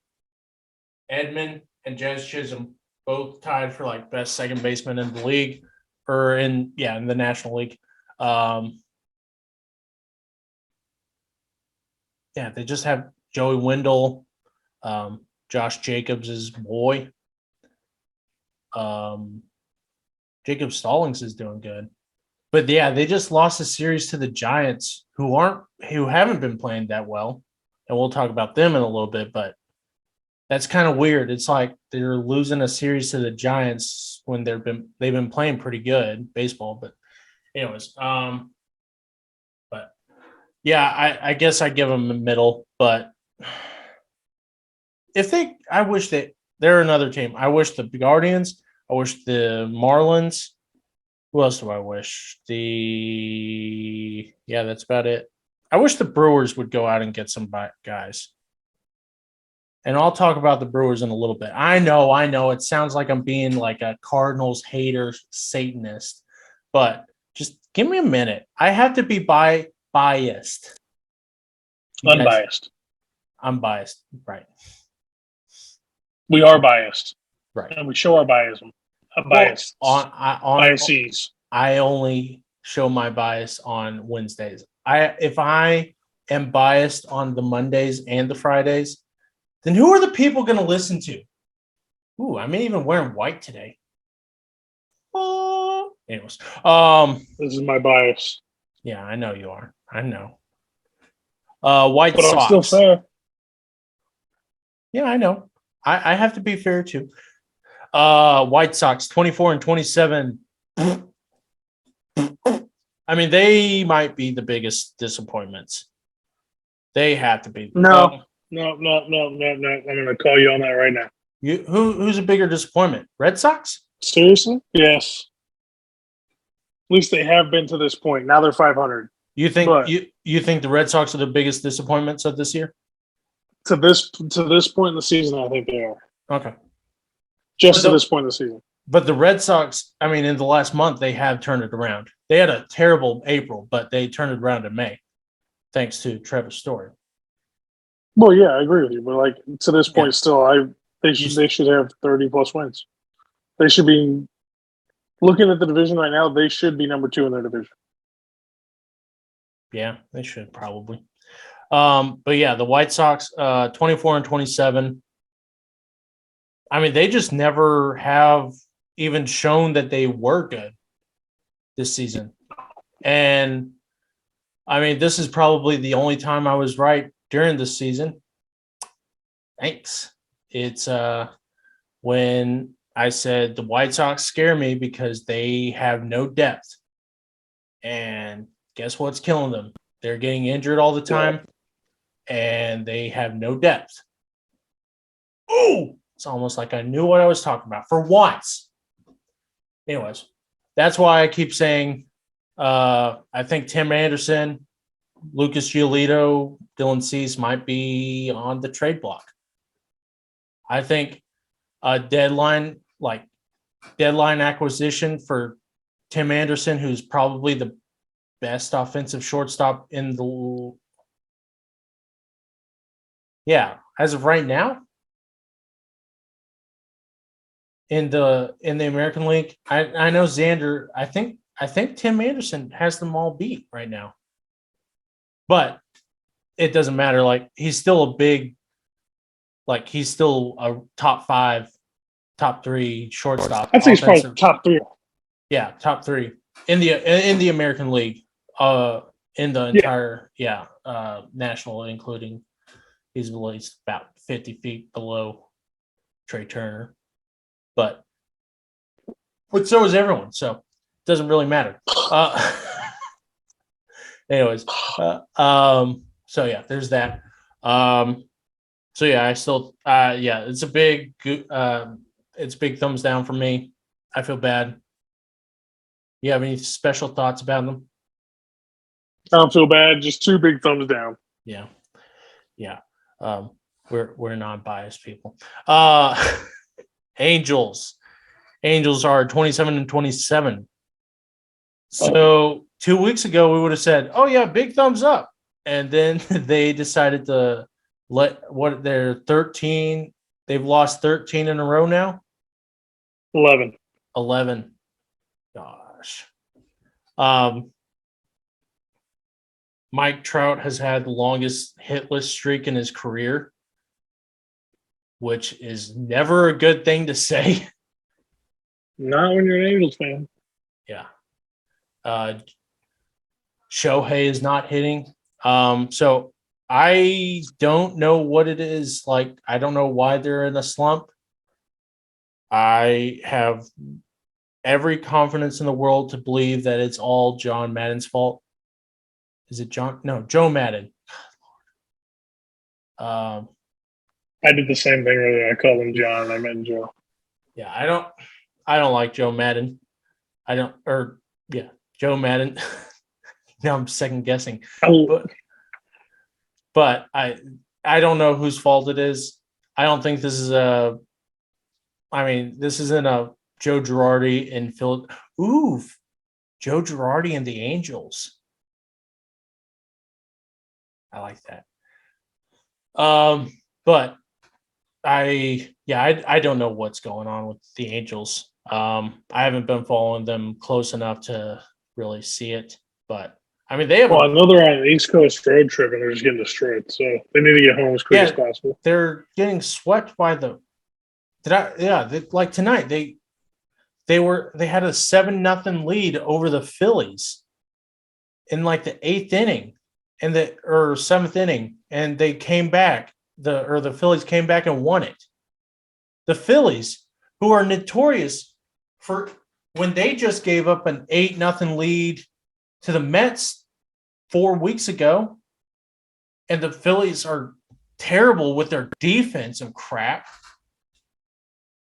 Edmund and Jazz Chisholm both tied for like best second baseman in the league or in the National League. They just have Joey Wendell, Josh Jacobs' boy. Jacob Stallings is doing good. But they just lost a series to the Giants who haven't been playing that well. And we'll talk about them in a little bit, but that's kind of weird. It's like they're losing a series to the Giants when they've been playing pretty good baseball. But anyways, I guess I give them a middle, but I wish they're another team. I wish the Guardians, I wish the Marlins. Who else do I wish? That's about it. I wish the Brewers would go out and get some guys. And I'll talk about the Brewers in a little bit. I know. It sounds like I'm being like a Cardinals hater, Satanist, but just give me a minute. I have to be biased. Unbiased. I'm biased, right? We are biased, right? And we show our bias. Biases. I only show my bias on Wednesdays. If I am biased on the Mondays and the Fridays, then who are the people going to listen to? Ooh, I'm even wearing white today. Anyways, this is my bias. Yeah, I know you are. I know. White but Sox. I'm still fair. Yeah, I know. I have to be fair too. White Sox 24 and 27. I mean, they might be the biggest disappointments. They have to be. No. I'm going to call you on that right now. Who's a bigger disappointment? Red Sox? Seriously? Yes. At least they have been to this point. Now they're 500. You think you think the Red Sox are the biggest disappointments of this year? To this point in the season, I think they are. Okay. Just to this point in the season. But the Red Sox, I mean, in the last month, they have turned it around. They had a terrible April, but they turned it around in May, thanks to Trevor Story. Well, yeah, I agree with you. But like to this point, still, they should have 30+ wins. They should be looking at the division right now. They should be number 2 in their division. Yeah, they should probably. But the White Sox, 24 and 27. I mean, they just never have even shown that they were good this season. And I mean, this is probably the only time I was right during the season. Thanks. It's when I said the White Sox scare me because they have no depth. And guess what's killing them? They're getting injured all the time, and they have no depth. Ooh! It's almost like I knew what I was talking about for once. Anyways, that's why I keep saying I think Tim Anderson, Lucas Giolito, Dylan Cease might be on the trade block. I think a deadline acquisition for Tim Anderson, who's probably the best offensive shortstop in the as of right now in the American League. I know Xander. I think I think Tim Anderson has them all beat right now. But it doesn't matter. Like, he's still he's still a top 5, top 3 shortstop. I think he's probably top 3. Yeah, top 3 in the American League. In the entire national, including he's about 50 feet below Trey Turner. But so is everyone. So it doesn't really matter. Anyways, so yeah, there's that. So yeah, I still, it's a big, it's big thumbs down for me. I feel bad. You have any special thoughts about them? I don't feel bad. Just 2 big thumbs down. Yeah. We're non-biased people. Angels are 27-27. So 2 weeks ago we would have said, "Oh yeah, big thumbs up," and then they decided to they're 13. They've lost 13 in a row now. 11. Gosh. Mike Trout has had the longest hitless streak in his career, which is never a good thing to say. Not when you're an Angels fan. Yeah. Shohei is not hitting. So I don't know what it is. Like, I don't know why they're in a slump. I have every confidence in the world to believe that it's all John Madden's fault. Is it John? No, Joe Madden. I did the same thing earlier. I called him John. I meant Joe. Yeah, I don't like Joe Madden. Joe Madden. Now I'm second guessing. But I don't know whose fault it is. I don't think this is this isn't a Joe Girardi in Philly. Ooh, Joe Girardi and the Angels. I like that. But I don't know what's going on with the Angels. I haven't been following them close enough to really see it, but I mean, they have. Well, I know they're on an East Coast road trip and they're just getting destroyed, so they need to get home as quick as possible. They're getting swept by the. Like tonight they had a 7-0 lead over the Phillies in like the 8th inning or 7th inning, and they came back. The Phillies came back and won it. The Phillies, who are notorious for when they just gave up an 8-0 lead to the Mets 4 weeks ago, and the Phillies are terrible with their defense and crap.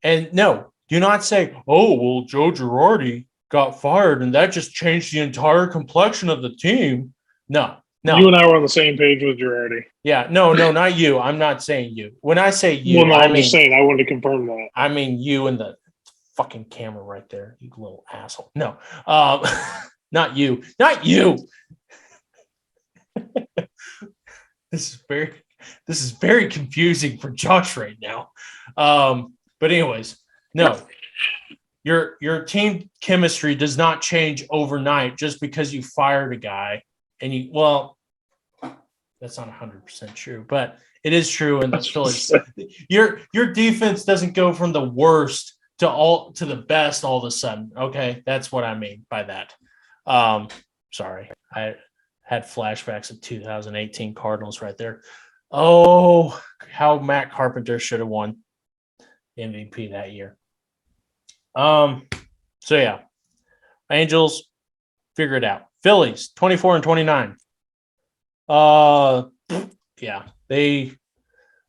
And no, do not say, "Oh, well, Joe Girardi got fired and that just changed the entire complexion of the team." No. You and I were on the same page with Girardi. Yeah, no, not you. I'm not saying you. When I say you, I'm just saying I wanted to confirm that. I mean you and the fucking camera right there, you little asshole. No, not you. This is very confusing for Josh right now. But anyways, no. Your team chemistry does not change overnight just because you fired a guy and that's not 100% true, but it is true in the Phillies. Your defense doesn't go from the worst to the best all of a sudden. Okay, that's what I mean by that. Sorry, I had flashbacks of 2018 Cardinals right there. Oh, how Matt Carpenter should have won MVP that year. So yeah, Angels, figure it out. Phillies 24-29.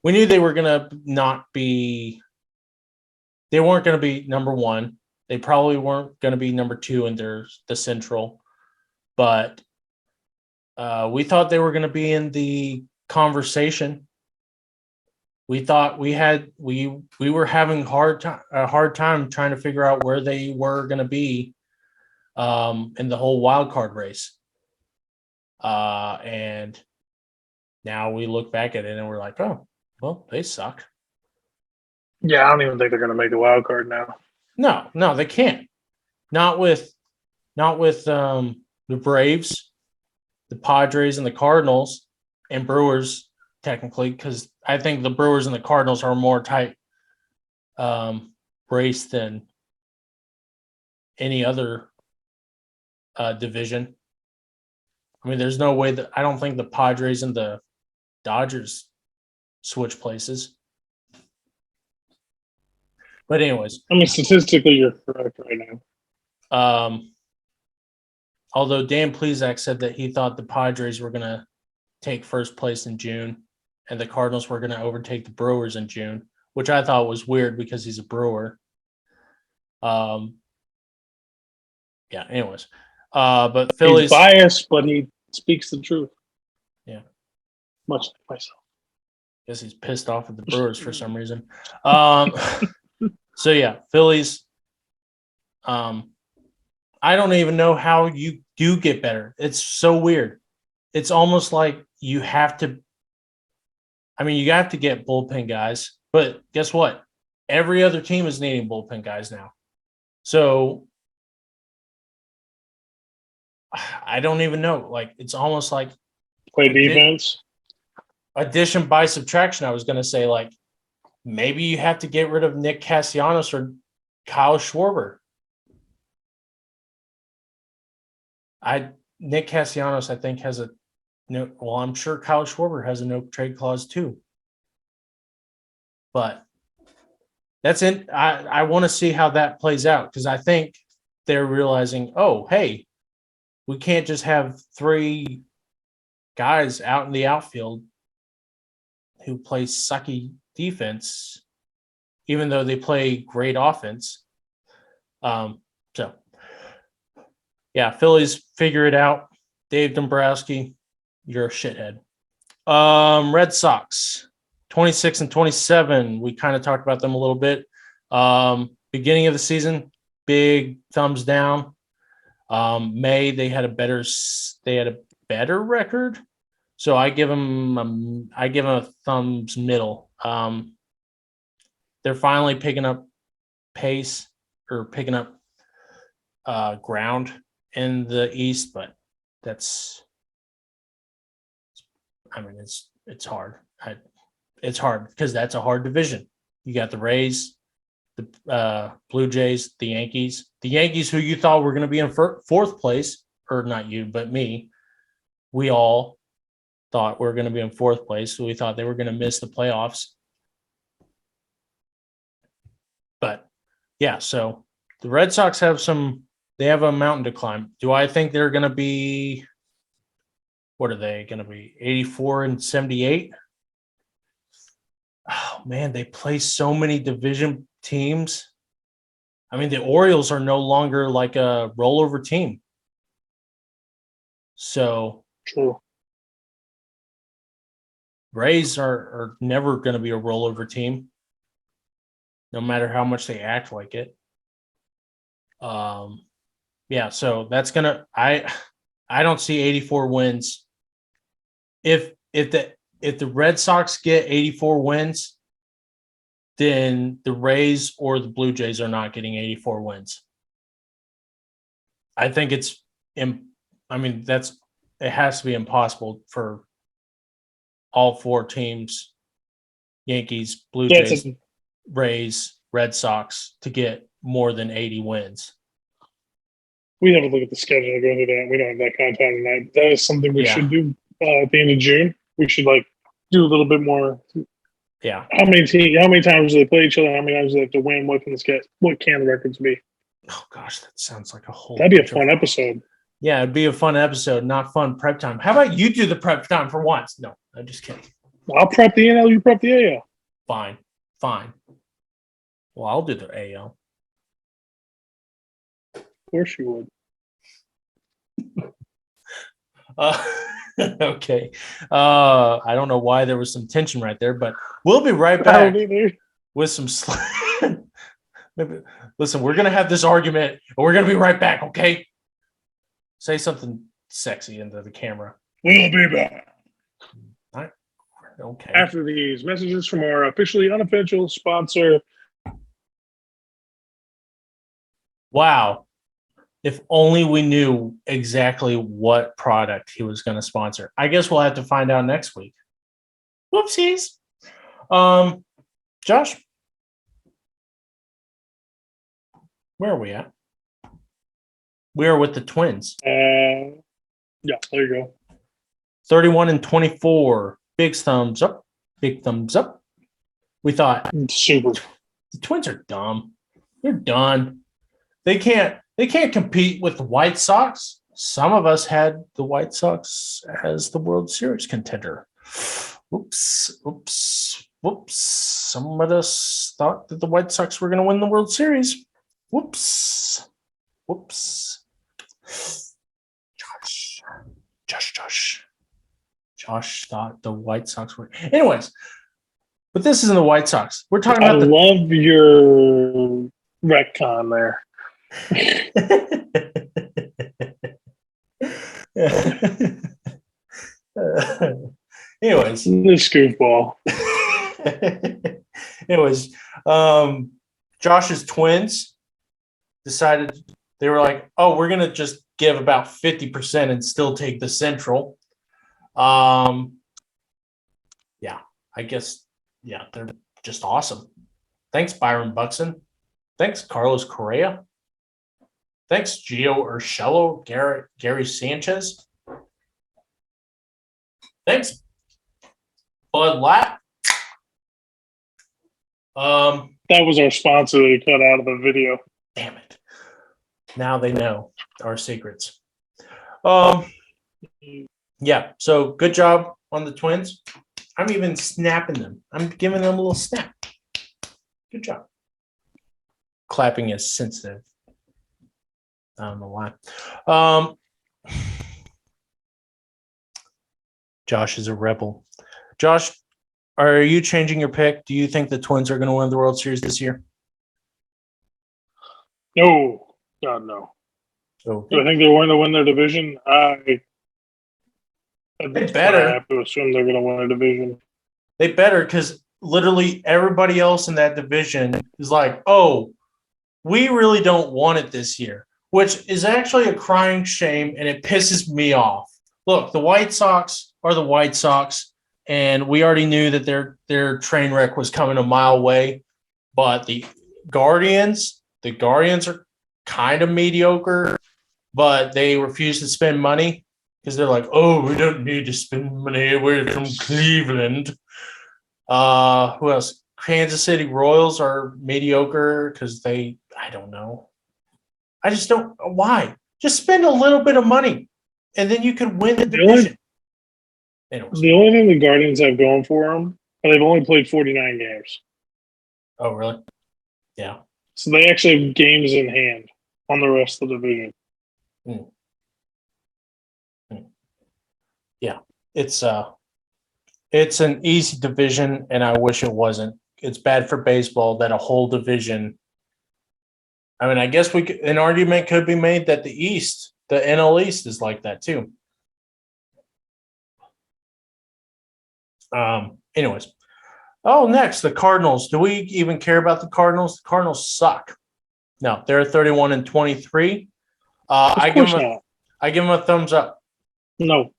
We knew they were gonna not be. They weren't gonna be number one. They probably weren't gonna be number 2 in the Central, but we thought they were gonna be in the conversation. We thought we were having a hard time trying to figure out where they were gonna be in the whole wild card race. And now we look back at it and we're like, oh, well, they suck. Yeah, I don't even think they're going to make the wild card now. No, they can't. Not with Not with the Braves, the Padres, and the Cardinals, and Brewers, technically, because I think the Brewers and the Cardinals are more tight race than any other division. I mean, there's no way that I don't think the Padres and the Dodgers switch places. But anyways, I mean, statistically, you're correct right now. Although Dan Plesac said that he thought the Padres were going to take first place in June and the Cardinals were going to overtake the Brewers in June, which I thought was weird because he's a Brewer. Yeah, anyways. But Phillies. He's biased, but he speaks the truth. Yeah. Much like myself. Guess he's pissed off at the Brewers for some reason. So yeah, Phillies. I don't even know how you do get better. It's so weird. It's almost like you have to. I mean, you have to get bullpen guys, but guess what? Every other team is needing bullpen guys now. So I don't even know. Like, it's almost like play defense. Addition by subtraction. I was going to say, like, maybe you have to get rid of Nick Castellanos or Kyle Schwarber. Nick Castellanos, I think, has a no. Well, I'm sure Kyle Schwarber has a no trade clause too. But that's it. I want to see how that plays out because I think they're realizing, oh, hey, we can't just have three guys out in the outfield who play sucky defense, even though they play great offense. So, yeah, Phillies figure it out. Dave Dombrowski, you're a shithead. Red Sox, 26 and 27. We kind of talked about them a little bit. Beginning of the season, big thumbs down. May they had a better record, so I give them a thumbs middle. They're finally picking up pace or picking up ground in the East, but it's hard. It's hard because that's a hard division. You got the Rays, the Blue Jays, the Yankees. The Yankees, who you thought were going to be in fourth place, or not you, but me. We all thought we were going to be in fourth place, so we thought they were going to miss the playoffs. But yeah, so the Red Sox have a mountain to climb. Do I think they're going to be, what are they going to be, 84 and 78? Oh, man, they play so many division teams. I mean, the Orioles are no longer like a rollover team. So true. Rays are never going to be a rollover team, no matter how much they act like it. Yeah, so that's gonna. I don't see 84 wins. If the Red Sox get 84 wins, then the Rays or the Blue Jays are not getting 84 wins. I think it has to be impossible for all four teams, Yankees, Blue Jays, Rays, Red Sox, to get more than 80 wins. We have to look at the schedule and go into that. We don't have that kind of time tonight. That is something we should do at the end of June. We should do a little bit more. Yeah. How many times do they play each other? How many times do they have to win? What can the records be? Oh gosh, that sounds like a whole. That'd be a fun episode. Yeah, it'd be a fun episode, not fun prep time. How about you do the prep time for once? No, I'm just kidding. I'll prep the NL, you prep the AL. Fine. Well, I'll do the AL. Of course you would. Okay. I don't know why there was some tension right there, but we'll be right back with some. Listen, we're gonna have this argument, and we're gonna be right back. Okay. Say something sexy into the camera. We'll be back. All right. Okay. After these messages from our officially unofficial sponsor. Wow. If only we knew exactly what product he was going to sponsor. I guess we'll have to find out next week. Whoopsies. Josh, where are we at? We are with the Twins. Yeah, there you go. 31-24. Big thumbs up. Big thumbs up. We thought Super. the Twins are dumb. They're done. They can't compete with the White Sox. Some of us had the White Sox as the World Series contender. Oops. Some of us thought that the White Sox were going to win the World Series. Whoops. Josh thought the White Sox were. Anyways, but this isn't the White Sox. We're talking about love your retcon there. Anyways, this goofball. Anyways, Josh's Twins decided they were like, "Oh, we're gonna just give about 50% and still take the Central." Yeah, I guess. Yeah, they're just awesome. Thanks, Byron Buxton. Thanks, Carlos Correa. Thanks, Gio Urshelo, Gary Sanchez. Thanks, Bud Lapp. That was our sponsor that he cut out of the video. Damn it. Now they know our secrets. Yeah, so good job on the Twins. I'm even snapping them. I'm giving them a little snap. Good job. Clapping is sensitive. I don't know why. Josh is a rebel. Josh, are you changing your pick? Do you think the Twins are going to win the World Series this year? No. God, no. Okay. Do I think they're going to win their division? They better. I have to assume they're going to win their division. They better, because literally everybody else in that division is like, oh, we really don't want it this year, which is actually a crying shame, and it pisses me off. Look, the White Sox are the White Sox, and we already knew that their train wreck was coming a mile away. But the Guardians are kind of mediocre, but they refuse to spend money because they're like, oh, we don't need to spend money. We're from Cleveland. Who else? Kansas City Royals are mediocre because I don't know. I just don't. Why? Just spend a little bit of money, and then you could win the division. The only thing the Guardians have going for them, they've only played 49 games. Oh, really? Yeah. So they actually have games in hand on the rest of the division. Yeah, it's an easy division, and I wish it wasn't. It's bad for baseball that a whole division. I mean, I guess an argument could be made that the East, the NL East, is like that too. Anyways. Oh, next, the Cardinals. Do we even care about the Cardinals? The Cardinals suck. No, they're 31-23. I give them a thumbs up. No.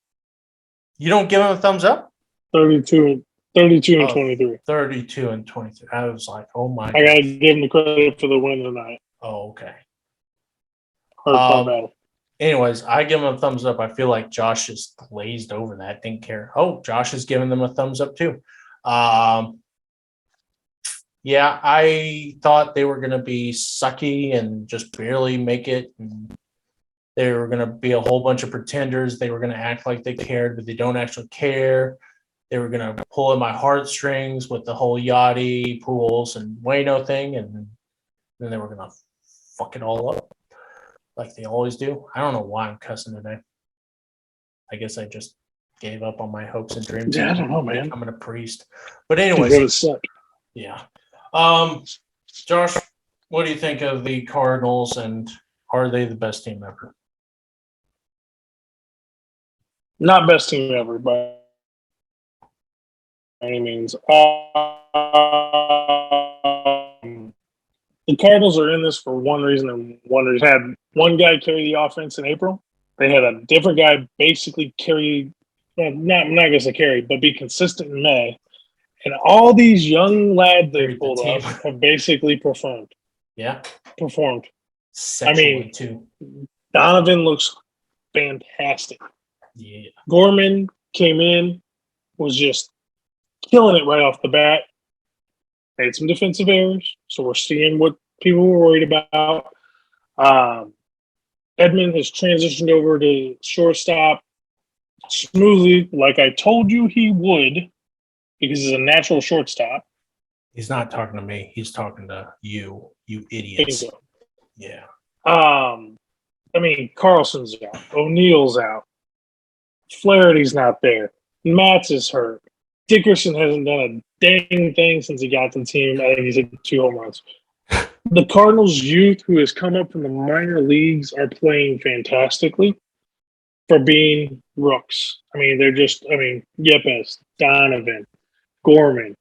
You don't give them a thumbs up? 32 and 23. 32 and 23. I was like, oh my God. I got to give them the credit for the win tonight. Oh, okay. Battle. Anyways, I give them a thumbs up. I feel like Josh just glazed over that. Didn't care. Oh, Josh is giving them a thumbs up too. Yeah, I thought they were going to be sucky and just barely make it. And they were going to be a whole bunch of pretenders. They were going to act like they cared, but they don't actually care. They were going to pull at my heartstrings with the whole Yachty, Pools, and Wayno thing, and then they were going to fuck it all up like they always do. I don't know why I'm cussing today. I guess I just gave up on my hopes and dreams. Yeah, I don't know, man. Becoming a priest. But anyways, yeah. Josh, what do you think of the Cardinals, and are they the best team ever? Not best team ever, by any means. The the Cardinals are in this for one reason and one reason. Had one guy carry the offense in April. They had a different guy basically carry, well, not I'm not going to say carry, but be consistent in May. And all these young lads they Carried the pulled team. off have basically performed. Yeah. Performed. Sexually too. Donovan looks fantastic. Yeah. Gorman came in, was just killing it right off the bat. Made some defensive errors, so we're seeing what people were worried about. Edmund has transitioned over to shortstop smoothly, like I told you he would, because he's a natural shortstop. He's not talking to me. He's talking to you idiots. Bingo. Yeah. I mean, Carlson's out. O'Neill's out. Flaherty's not there. Matz is hurt. Dickerson hasn't done a dang thing since he got to the team. I think he's hit 2 home runs. The Cardinals' youth, who has come up from the minor leagues, are playing fantastically for being rooks. I mean, they're just, Yepes, Donovan, Gorman,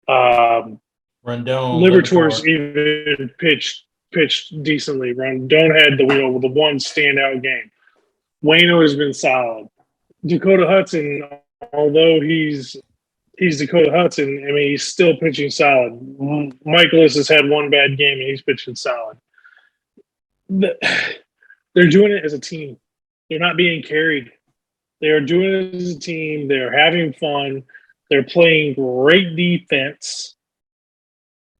Rondon. Liberators even pitched decently. Rondon had the one standout game. Waino has been solid. Dakota Hudson, although he's Dakota Hudson, I mean, he's still pitching solid. Michaelis has had one bad game, and he's pitching solid. They're doing it as a team. They're not being carried. They're doing it as a team. They're having fun. They're playing great defense.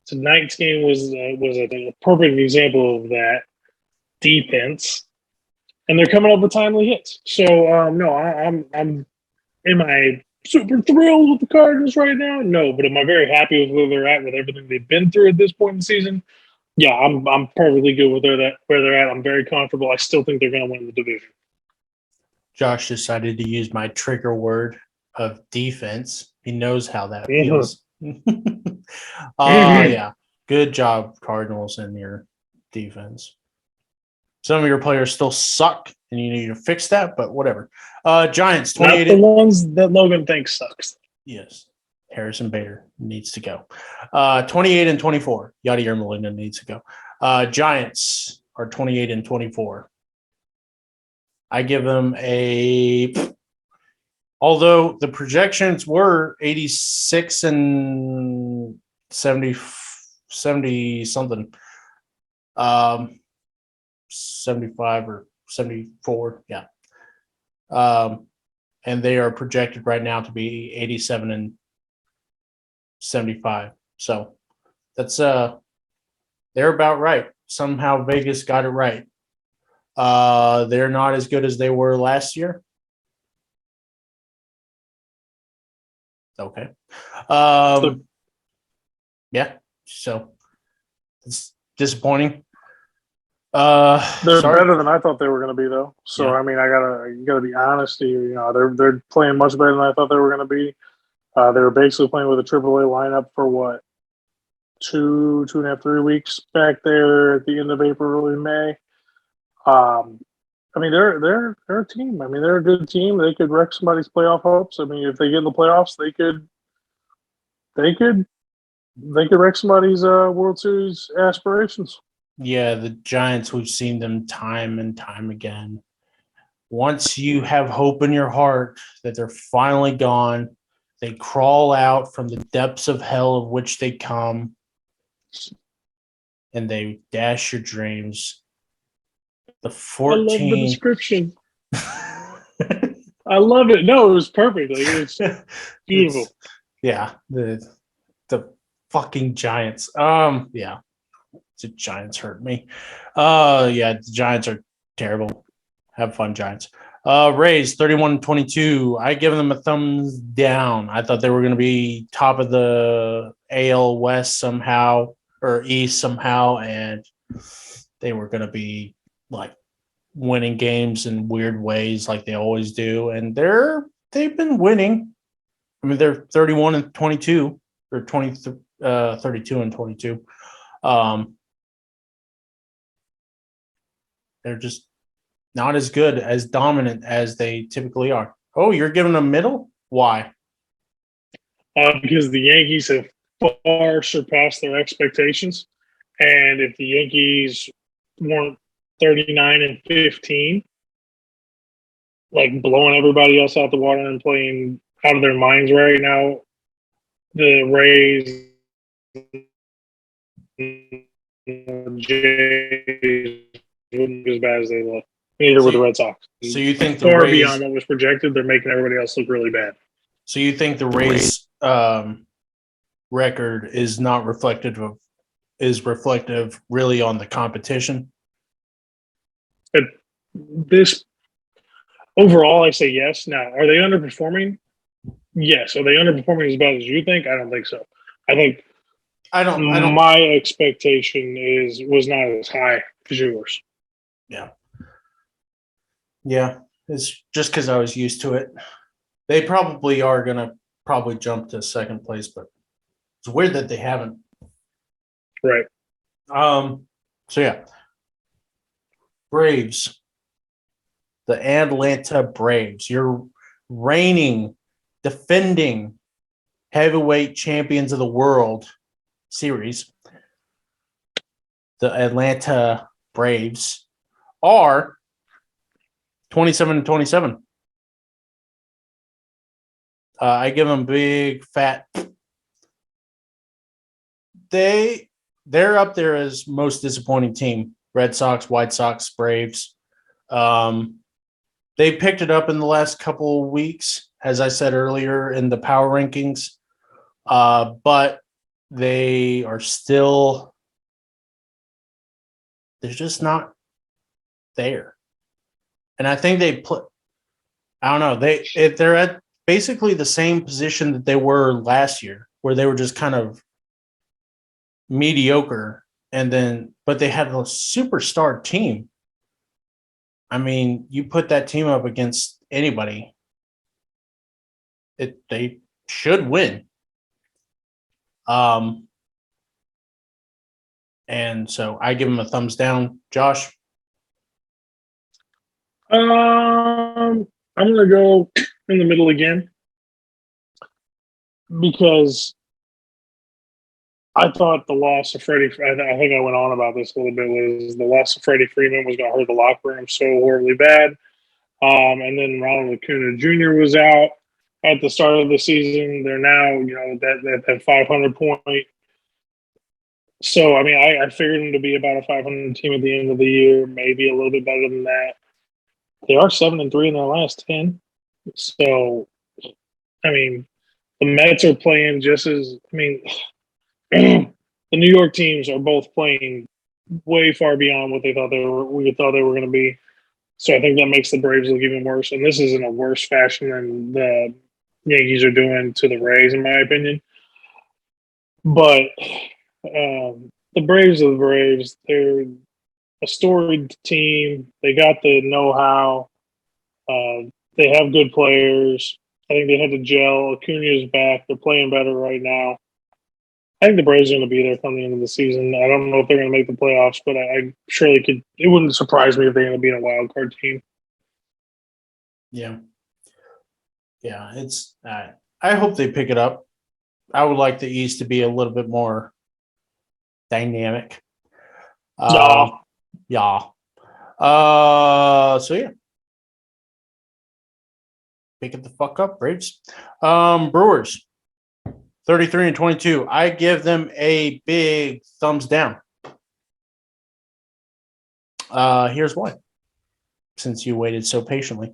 Tonight's game was a perfect example of that defense, and they're coming up with timely hits. So no, I'm am I super thrilled with the Cardinals right now? No, but am I very happy with where they're at with everything they've been through at this point in the season? Yeah, I'm perfectly good with where they're at. I'm very comfortable. I still think they're going to win the division. Josh decided to use my trigger word of defense. He knows how that feels. Yeah. Good job, Cardinals, and your defense. Some of your players still suck, and you need to fix that, but whatever. Giants, 28. Not the ones that Logan thinks sucks. Yes. Harrison Bader needs to go. 28 and 24. Yadier Molina needs to go. Giants are 28 and 24. I give them although the projections were 86 and 70 something, 75 or 74. Yeah. And they are projected right now to be 87 and 75. So that's they're about right. Somehow Vegas got it right. They're not as good as they were last year. Okay. Yeah. So it's disappointing. They're better than I thought they were going to be, though. So Yeah. I mean, you gotta be honest here. You know, they're playing much better than I thought they were going to be. They were basically playing with a AAA lineup for what, 2.5, 3 weeks back there at the end of April, early May. I mean, they're a team. I mean, they're a good team. They could wreck somebody's playoff hopes. I mean, if they get in the playoffs, they could wreck somebody's World Series aspirations. Yeah, the Giants, we've seen them time and time again. Once you have hope in your heart that they're finally gone, they crawl out from the depths of hell of which they come, and they dash your dreams. The 14. I love the description. I love it. No, it was perfect. Like, it's beautiful. The fucking Giants. Yeah. The Giants hurt me. Yeah, the Giants are terrible. Have fun, Giants. Rays 31-22. I give them a thumbs down. I thought they were going to be top of the AL West somehow, or East somehow, and they were going to be like winning games in weird ways like they always do. And they've been winning. I mean, they're 31-22 or 32-22. They're just not as good, as dominant as they typically are. Oh, you're giving them middle? Why? Because the Yankees have far surpassed their expectations. And if the Yankees weren't 39-15, like blowing everybody else out the water and playing out of their minds right now, the Rays, Jays wouldn't be as bad as they look. Neither would the Red Sox. So you think the Far Rays beyond what was projected, they're making everybody else look really bad. So you think the Rays record is not reflective really on the competition? But this overall, I say yes. Now, are they underperforming? Yes. Are they underperforming as bad as you think? I don't think so. I think I don't. My expectation was not as high as yours. Yeah. Yeah. It's just because I was used to it. They probably are going to jump to second place, but it's weird that they haven't. Right. So yeah. Braves. The Atlanta Braves. You're reigning, defending heavyweight champions of the world series. The Atlanta Braves are 27-27. I give them big fat. They're up there as most disappointing team. Red Sox, White Sox, Braves. They picked it up in the last couple of weeks, as I said earlier in the power rankings. But they are still. They're just not there. And I think they put. I don't know. They're at basically the same position that they were last year, where they were just kind of mediocre, but they had a superstar team. I mean, you put that team up against anybody, they should win. And so I give them a thumbs down. Josh? I'm gonna go in the middle again because I thought the loss of Freddie. I think I went on about this a little bit. Was the loss of Freddie Freeman was going to hurt the locker room so horribly bad. And then Ronald Acuna Jr. was out at the start of the season. They're now, that 500 point. So, I mean, I figured them to be about a 500 team at the end of the year, maybe a little bit better than that. They are 7-3 in their last 10. So, I mean, the Mets are playing just as, I mean, the New York teams are both playing way far beyond what we thought they were going to be. So I think that makes the Braves look even worse. And this is in a worse fashion than the Yankees are doing to the Rays, in my opinion. But the Braves are the Braves. They're a storied team. They got the know-how. They have good players. I think they had to gel. Acuna's back. They're playing better right now. I think the Braves are going to be there come the end of the season. I don't know if they're going to make the playoffs, but I surely could. It wouldn't surprise me if they're going to be in a wild card team. Yeah. Yeah, it's. I hope they pick it up. I would like the East to be a little bit more dynamic. Yeah. So yeah. Pick it the fuck up, Braves. Brewers. 33-22. I give them a big thumbs down. Here's why. Since you waited so patiently.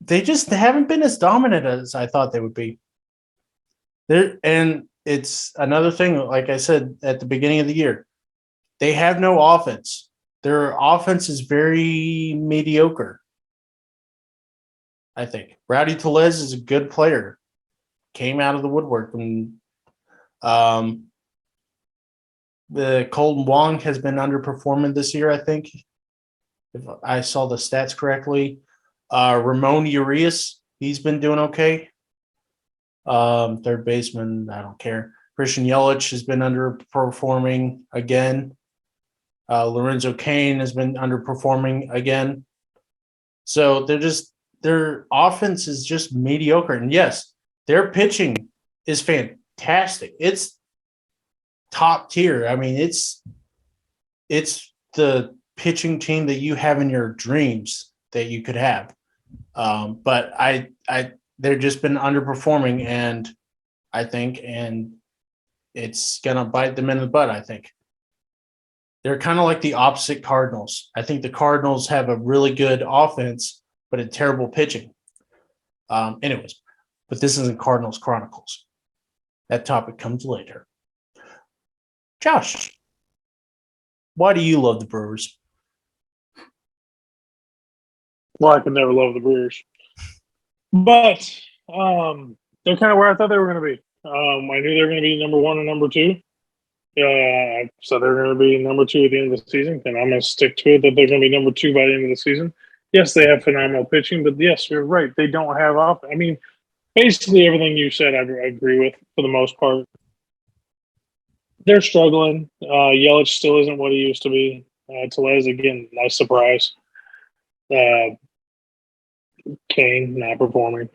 They just haven't been as dominant as I thought they would be. And it's another thing, like I said at the beginning of the year, they have no offense. Their offense is very mediocre, I think. Rowdy Tellez is a good player. Came out of the woodwork. And the Colton Wong has been underperforming this year, I think, if I saw the stats correctly. Ramon Urias, he's been doing okay. Third baseman, I don't care. Christian Yelich has been underperforming again. Lorenzo Cain has been underperforming again. So their offense is just mediocre. And yes, their pitching is fantastic. top tier. I mean, it's the pitching team that you have in your dreams that you could have. But they've just been underperforming, and it's gonna bite them in the butt. I think they're kind of like the opposite Cardinals. I think the Cardinals have a really good offense, but a terrible pitching. Anyways, but this isn't Cardinals Chronicles. That topic comes later. Josh, why do you love the Brewers? Well, I could never love the Brewers, but they're kind of where I thought they were going to be. I knew they were going to be number one and number two. So they're going to be number two at the end of the season, and I'm going to stick to it that they're going to be number two by the end of the season. Yes, they have phenomenal pitching, but yes, you're right. They don't have off. I mean, basically everything you said, I agree with for the most part. They're struggling. Yelich still isn't what he used to be. Tellez, again, nice surprise. Kane not performing.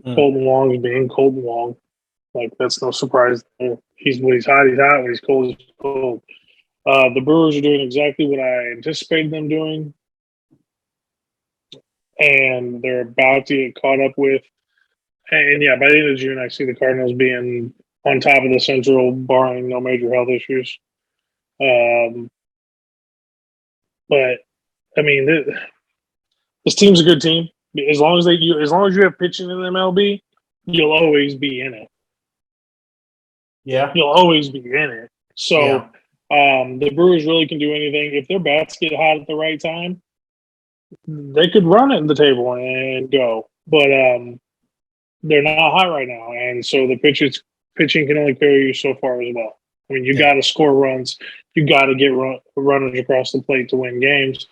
Colton Wong is being Colton Wong. Like, that's no surprise. He's when he's hot, when he's cold, he's cold. The Brewers are doing exactly what I anticipated them doing, and they're about to get caught up with. And yeah, by the end of June, I see the Cardinals being on top of the Central, barring no major health issues. But I mean, this team's a good team. As long as you have pitching in the MLB, you'll always be in it. Yeah, you'll always be in it. So the Brewers really can do anything. If their bats get hot at the right time, they could run it in the table and go. But they're not hot right now, and so the pitching can only carry you so far as well. I mean, you got to score runs. You got to get runners across the plate to win games.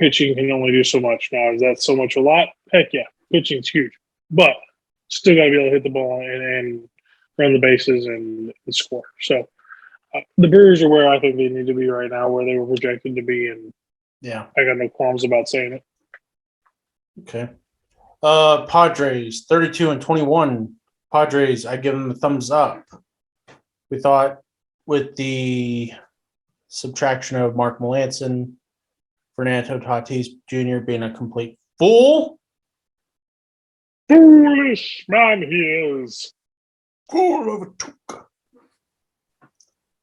Pitching can only do so much. Now, is that so much a lot? Heck yeah, pitching's huge, but still got to be able to hit the ball and run the bases and score. So the Brewers are where I think they need to be right now, where they were projected to be, and I got no qualms about saying it. Okay. Padres 32-21. Padres, I give them a thumbs up. We thought with the subtraction of Mark Melancon, Fernando Tatis Jr. being a complete fool. Foolish man he is. Fool of a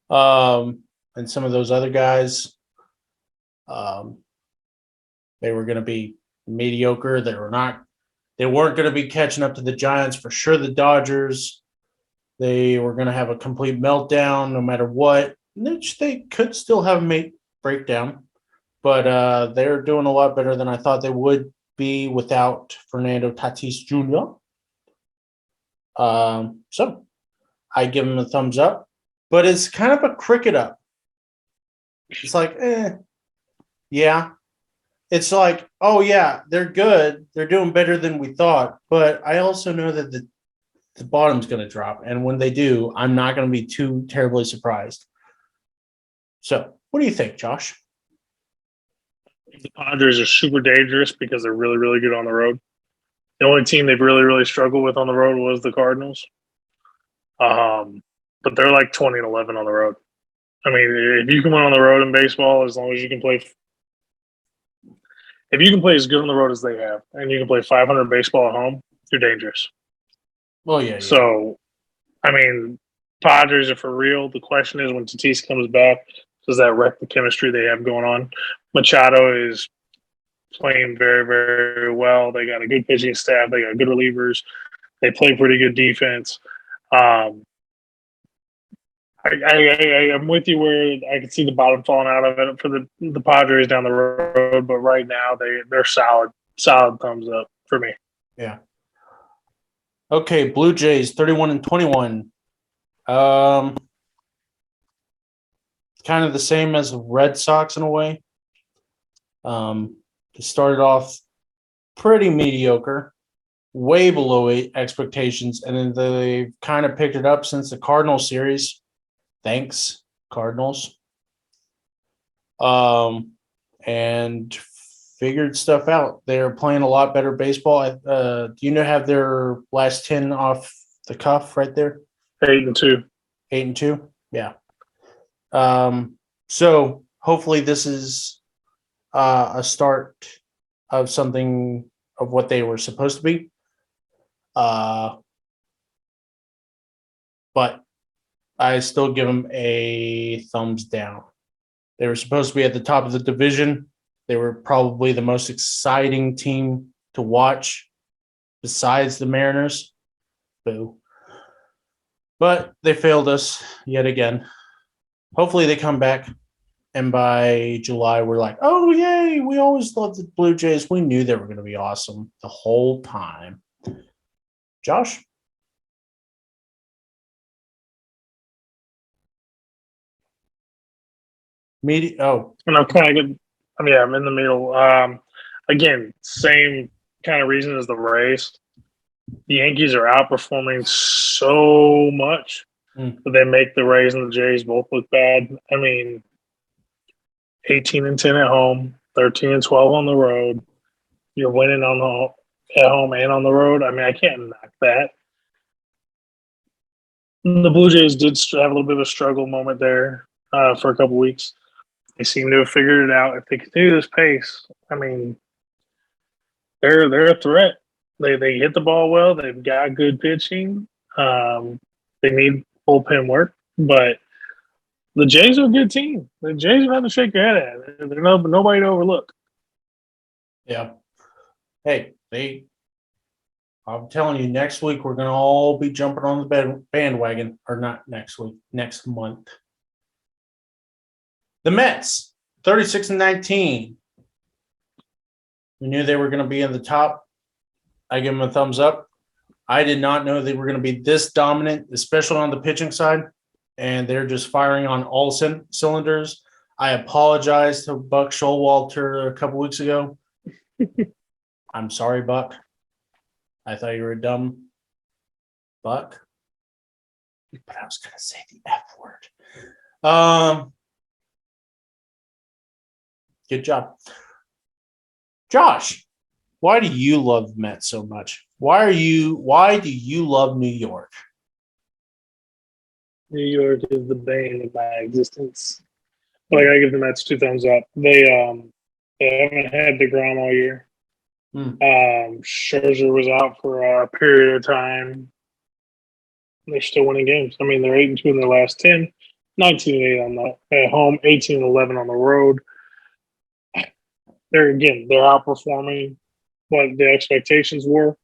tuka. And some of those other guys, they were going to be mediocre. They weren't going to be catching up to the Giants for sure. The Dodgers, they were going to have a complete meltdown no matter what. Which they could still have a breakdown, but they're doing a lot better than I thought they would be without Fernando Tatis Jr. So I give them a thumbs up, but it's kind of a cricket up. It's like, yeah. It's like, oh, yeah, they're good. They're doing better than we thought. But I also know that the bottom's going to drop. And when they do, I'm not going to be too terribly surprised. So what do you think, Josh? The Padres are super dangerous because they're really, really good on the road. The only team they've really, really struggled with on the road was the Cardinals. But they're like 20-11 on the road. I mean, if you can win on the road in baseball, as long as you can play – if you can play as good on the road as they have, and you can play 500 baseball at home, you're dangerous. Well, yeah. So, I mean, Padres are for real. The question is, when Tatis comes back, does that wreck the chemistry they have going on? Machado is playing very, very well. They got a good pitching staff. They got good relievers. They play pretty good defense. I'm with you where I can see the bottom falling out of it for the Padres down the road, but right now they're solid thumbs up for me. Yeah. Okay, Blue Jays 31-21. Kind of the same as the Red Sox in a way. They started off pretty mediocre, way below expectations, and then they've kind of picked it up since the Cardinals series. Thanks, Cardinals. And figured stuff out. They're playing a lot better baseball. Do you have their last 10 off the cuff right there? 8-2. 8-2? Yeah. So hopefully this is a start of something of what they were supposed to be. But I still give them a thumbs down. They were supposed to be at the top of the division. They were probably the most exciting team to watch besides the Mariners. Boo. But they failed us yet again. Hopefully they come back. And by July, we're like, oh, yay. We always loved the Blue Jays. We knew they were going to be awesome the whole time. Josh? And I'm kind of good. I mean, yeah, I'm in the middle. Again, same kind of reason as the Rays. The Yankees are outperforming so much that they make the Rays and the Jays both look bad. I mean, 18-10 at home, 13-12 on the road. You're winning at home and on the road. I mean, I can't knock that. The Blue Jays did have a little bit of a struggle moment there for a couple weeks. They seem to have figured it out. If they continue this pace, I mean, they're a threat. They hit the ball well. They've got good pitching. They need bullpen work, but the Jays are a good team. The Jays are nothing to shake your head at. They're nobody to overlook. Yeah. Hey, I'm telling you, next week we're going to all be jumping on the bandwagon. Or not next week, next month. The Mets, 36-19. We knew they were going to be in the top. I give them a thumbs up. I did not know they were going to be this dominant, especially on the pitching side. And they're just firing on all cylinders. I apologize to Buck Showalter a couple weeks ago. I'm sorry, Buck. I thought you were a dumb Buck. But I was going to say the F word. Good job. Josh, why do you love the Mets so much? Why do you love New York? New York is the bane of my existence. But I gotta give the Mets 2 thumbs up. They haven't had DeGrom all year. Scherzer was out for a period of time. They're still winning games. I mean, they're 8-2 in their last 10, 19-8 at home, 18-11 on the road. They're outperforming what the expectations were.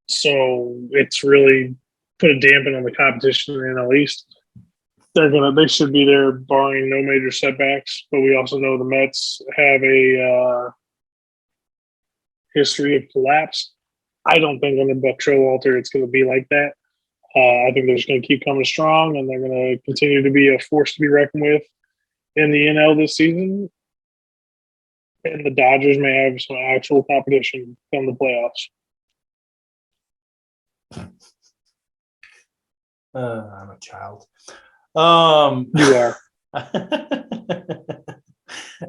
So it's really put a dampen on the competition in the NL East. They should be there barring no major setbacks, but we also know the Mets have a history of collapse. I don't think under Buck Showalter it's going to be like that. I think they're just going to keep coming strong, and they're going to continue to be a force to be reckoned with in the NL this season. And the Dodgers may have some actual competition in the playoffs. I'm a child. You are.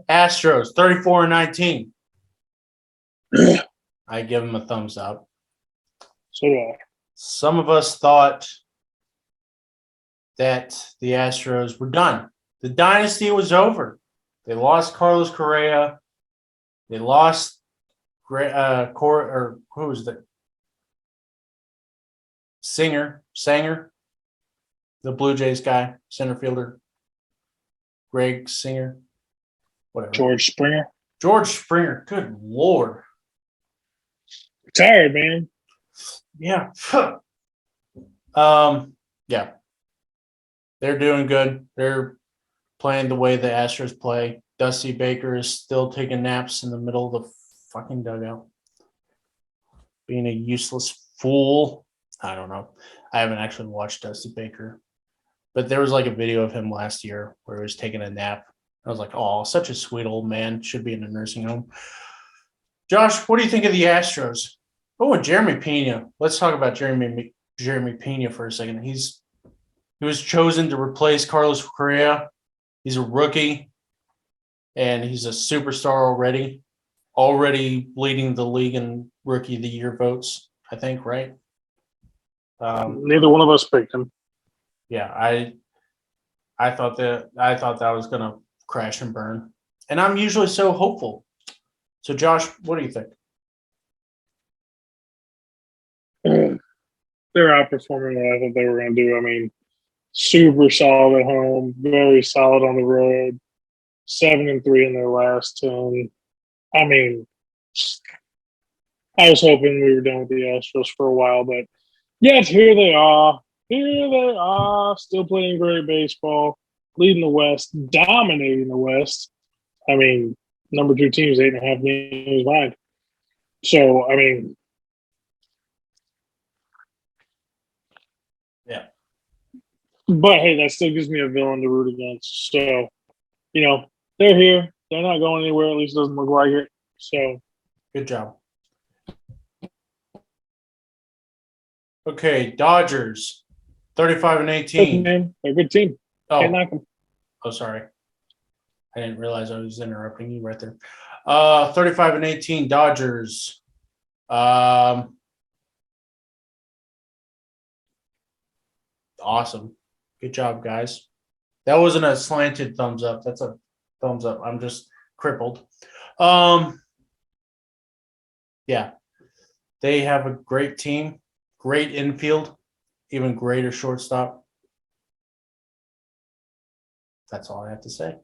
Astros, 34-19. I give them a thumbs up. So do I. Some of us thought that the Astros were done. The dynasty was over. They lost Carlos Correa. They lost who was that? Sanger, the Blue Jays guy, center fielder. Greg Singer, whatever. George Springer. Good Lord. Tired, man. Yeah. Yeah. They're doing good. They're playing the way the Astros play. Dusty Baker is still taking naps in the middle of the fucking dugout. Being a useless fool. I don't know. I haven't actually watched Dusty Baker. But there was like a video of him last year where he was taking a nap. I was like, oh, such a sweet old man. Should be in a nursing home. Josh, what do you think of the Astros? Oh, and Jeremy Pena. Let's talk about Jeremy Pena for a second. He was chosen to replace Carlos Correa. He's a rookie, and he's a superstar already leading the league in Rookie of the Year votes, I think, right? Neither one of us picked him. Yeah, I thought that was going to crash and burn, and I'm usually so hopeful. So, Josh, what do you think? They're outperforming what I thought they were going to do. I mean, super solid at home, very solid on the road. 7-3 in their last 10. I mean, I was hoping we were done with the Astros for a while, but yes, here they are. Here they are, still playing great baseball, leading the West, dominating the West. I mean, number 2 team is 8.5 games behind. So, I mean, Yeah. But hey, that still gives me a villain to root against. So, they're here. They're not going anywhere. At least it doesn't look like it. So, Good job. Okay, Dodgers, 35-18. man, they're a good team. Can't knock them. Oh, sorry. I didn't realize I was interrupting you right there. 35-18 Dodgers. Awesome. Good job, guys. That wasn't a slanted thumbs up. That's a thumbs up. I'm just crippled. Yeah. They have a great team, great infield, even greater shortstop. That's all I have to say.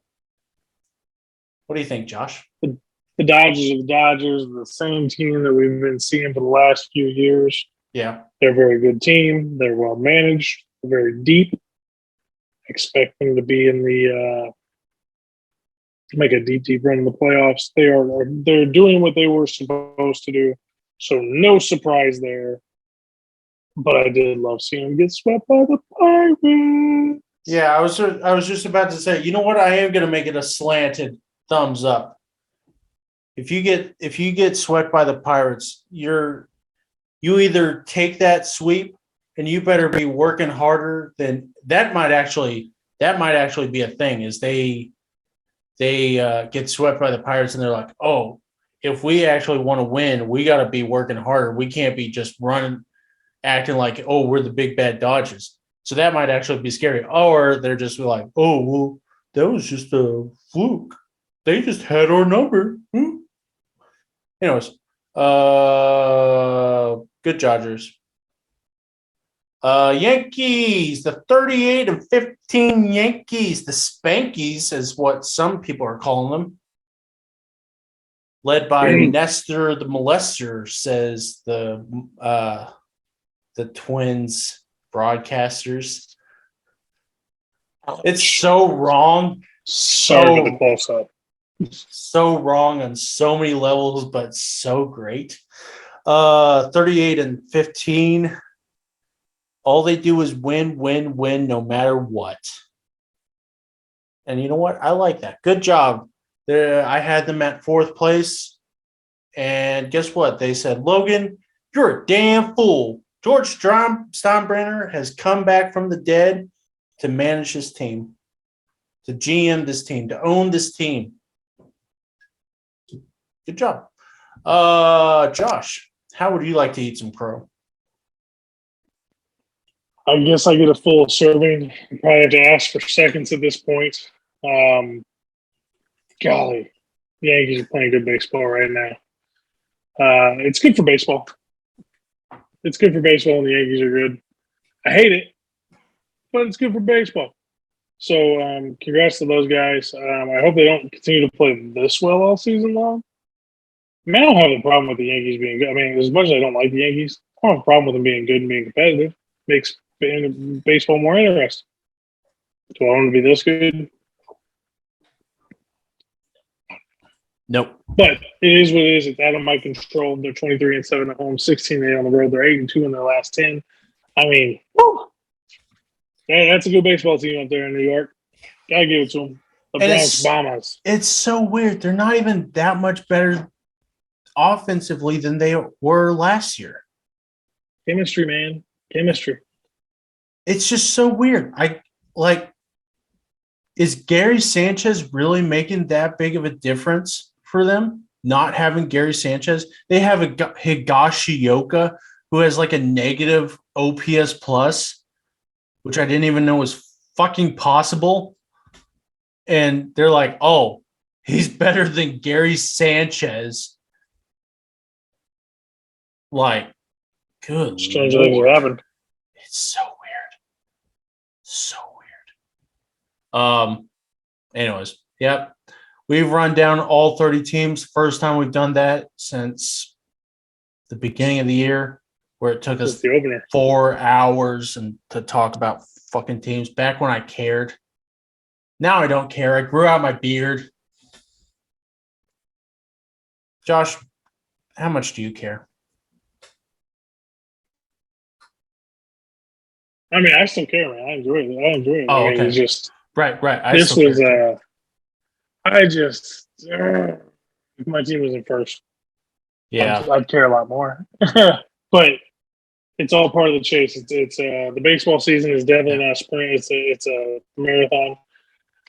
What do you think, Josh? The Dodgers are the Dodgers, the same team that we've been seeing for the last few years. Yeah. They're a very good team. They're well managed. They're very deep. Expecting to be in the make a deep run in the playoffs. They're doing what they were supposed to do. So no surprise there. But I did love seeing them get swept by the Pirates. Yeah, I was just about to say, you know what? I am going to make it a slanted thumbs up. If you get swept by the Pirates, you either take that sweep and you better be working harder than that might actually be a thing is they get swept by the Pirates and they're like, oh, if we actually want to win, we got to be working harder. We can't be just running, acting like, oh, we're the big bad Dodgers. So that might actually be scary. Or they're just like, oh, well, that was just a fluke. They just had our number. Anyways, good Dodgers. Yankees, the 38-15 Yankees, the Spankies is what some people are calling them. Led by Nestor the Molester, says the Twins broadcasters. It's so wrong. Sorry for the close up. So wrong on so many levels, but so great. 38-15. All they do is win, no matter what. And you know what? I like that. Good job. I had them at 4th place. And guess what? They said, Logan, you're a damn fool. George Steinbrenner has come back from the dead to manage his team, to GM this team, to own this team. Good job. Josh, how would you like to eat some crow? I guess I get a full serving. I probably have to ask for seconds at this point. Golly, the Yankees are playing good baseball right now. It's good for baseball. It's good for baseball, and the Yankees are good. I hate it, but it's good for baseball. So, congrats to those guys. I hope they don't continue to play this well all season long. I mean, I don't have a problem with the Yankees being good. I mean, as much as I don't like the Yankees, I don't have a problem with them being good and being competitive. Makes baseball more interesting. Do I want to be this good? Nope. But it is what it is. It's out of my control. They're 23-7 at home, 16-8 on the road. They're 8-2 in their last 10. I mean, that's a good baseball team up there in New York. Gotta give it to them. The Bronx Bombers. It's so weird. They're not even that much better offensively than they were last year. Chemistry, man. Chemistry. It's just so weird. Is Gary Sanchez really making that big of a difference for them? Not having Gary Sanchez. They have a Higashioka who has like a negative OPS plus, which I didn't even know was fucking possible? And they're like, oh, he's better than Gary Sanchez. Like, good Strange things Lord. have happened. It's so weird. So weird. Anyways, yep. We've run down all 30 teams. First time we've done that since the beginning of the year, where it took Since us the opener. 4 hours and to talk about fucking teams. Back when I cared. Now I don't care. I grew out my beard. Josh, how much do you care? I mean, I still care, man. I enjoy it. Oh, I mean, okay. it's just Right. this was I just if my team was in first, yeah. I'd care a lot more. But it's all part of the chase. It's the baseball season is definitely not a sprint. It's a marathon.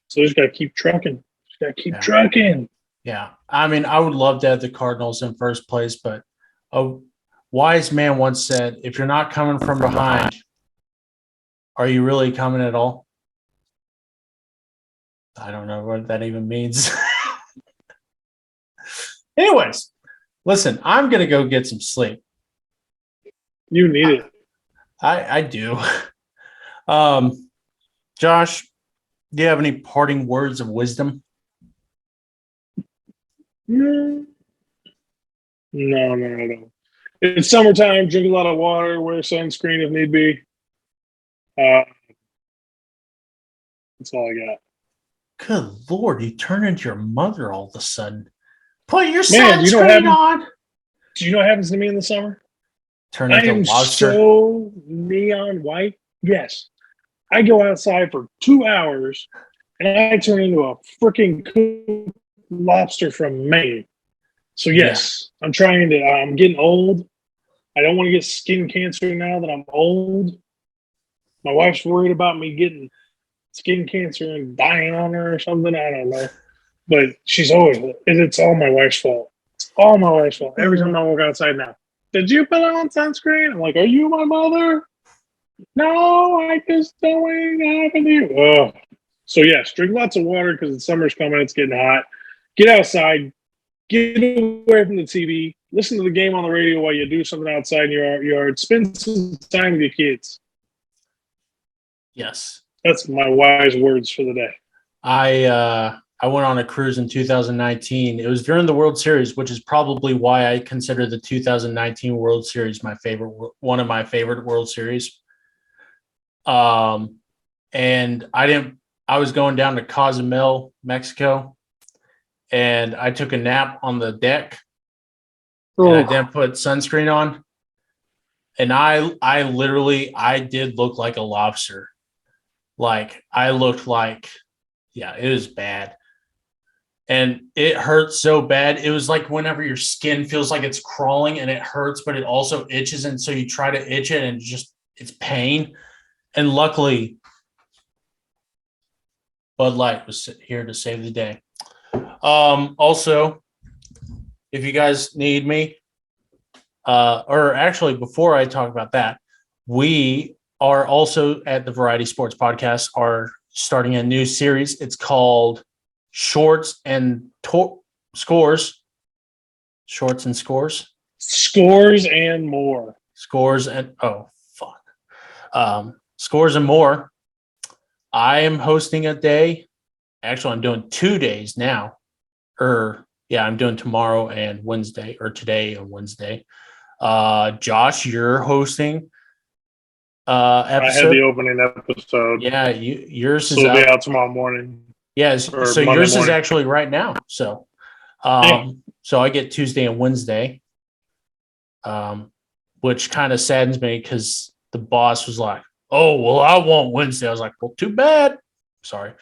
So just gotta keep trucking. Just gotta keep trucking. Yeah. I mean, I would love to have the Cardinals in first place, but a wise man once said, if you're not coming from behind, are you really coming at all? I don't know what that even means. Anyways, listen, I'm going to go get some sleep. You need it. I do. Josh, do you have any parting words of wisdom? No, I don't. It's summertime. Drink a lot of water. Wear sunscreen if need be. That's all I got. Good Lord, you turn into your mother all of a sudden. Put your Man, sunscreen on. Do you know what happens to me in the summer? Turn I into a am lobster. so neon white. Yes. I go outside for 2 hours and I turn into a freaking lobster from Maine. So yes, I'm trying to. I'm getting old. I don't want to get skin cancer now that I'm old. My wife's worried about me getting skin cancer and dying on her or something. I don't know. But she's always. It's all my wife's fault. It's all my wife's fault. Every time I walk outside now, did you put on sunscreen? I'm like, are you my mother? No, I just don't want anything to happen to you. Oh. So yes, drink lots of water because the summer's coming. It's getting hot. Get outside. Get away from the TV. Listen to the game on the radio while you do something outside in your yard. Spend some time with your kids. Yes. That's my wise words for the day. I went on a cruise in 2019. It was during the World Series, which is probably why I consider the 2019 World Series one of my favorite World Series. And I was going down to Cozumel, Mexico, and I took a nap on the deck. And I didn't put sunscreen on. And I did look like a lobster. Like I looked like, yeah, it was bad. And it hurt so bad. It was like whenever your skin feels like it's crawling and it hurts, but it also itches. And so you try to itch it and it's pain. And luckily, Bud Light was here to save the day. Also, if you guys need me, or actually before I talk about that, we are also at the Variety Sports Podcast are starting a new series. It's called Shorts and Scores. Shorts and Scores. Scores and more. Scores and Scores and more. I am hosting a day. Actually, I'm doing 2 days now. I'm doing tomorrow and Wednesday, or today and Wednesday. Josh, you're hosting episode. I had the opening episode. Yeah, yours is it'll be out tomorrow morning. Yeah, so yours is actually right now. So, so I get Tuesday and Wednesday, which kind of saddens me because the boss was like, "Oh, well, I want Wednesday." I was like, "Well, too bad. Sorry."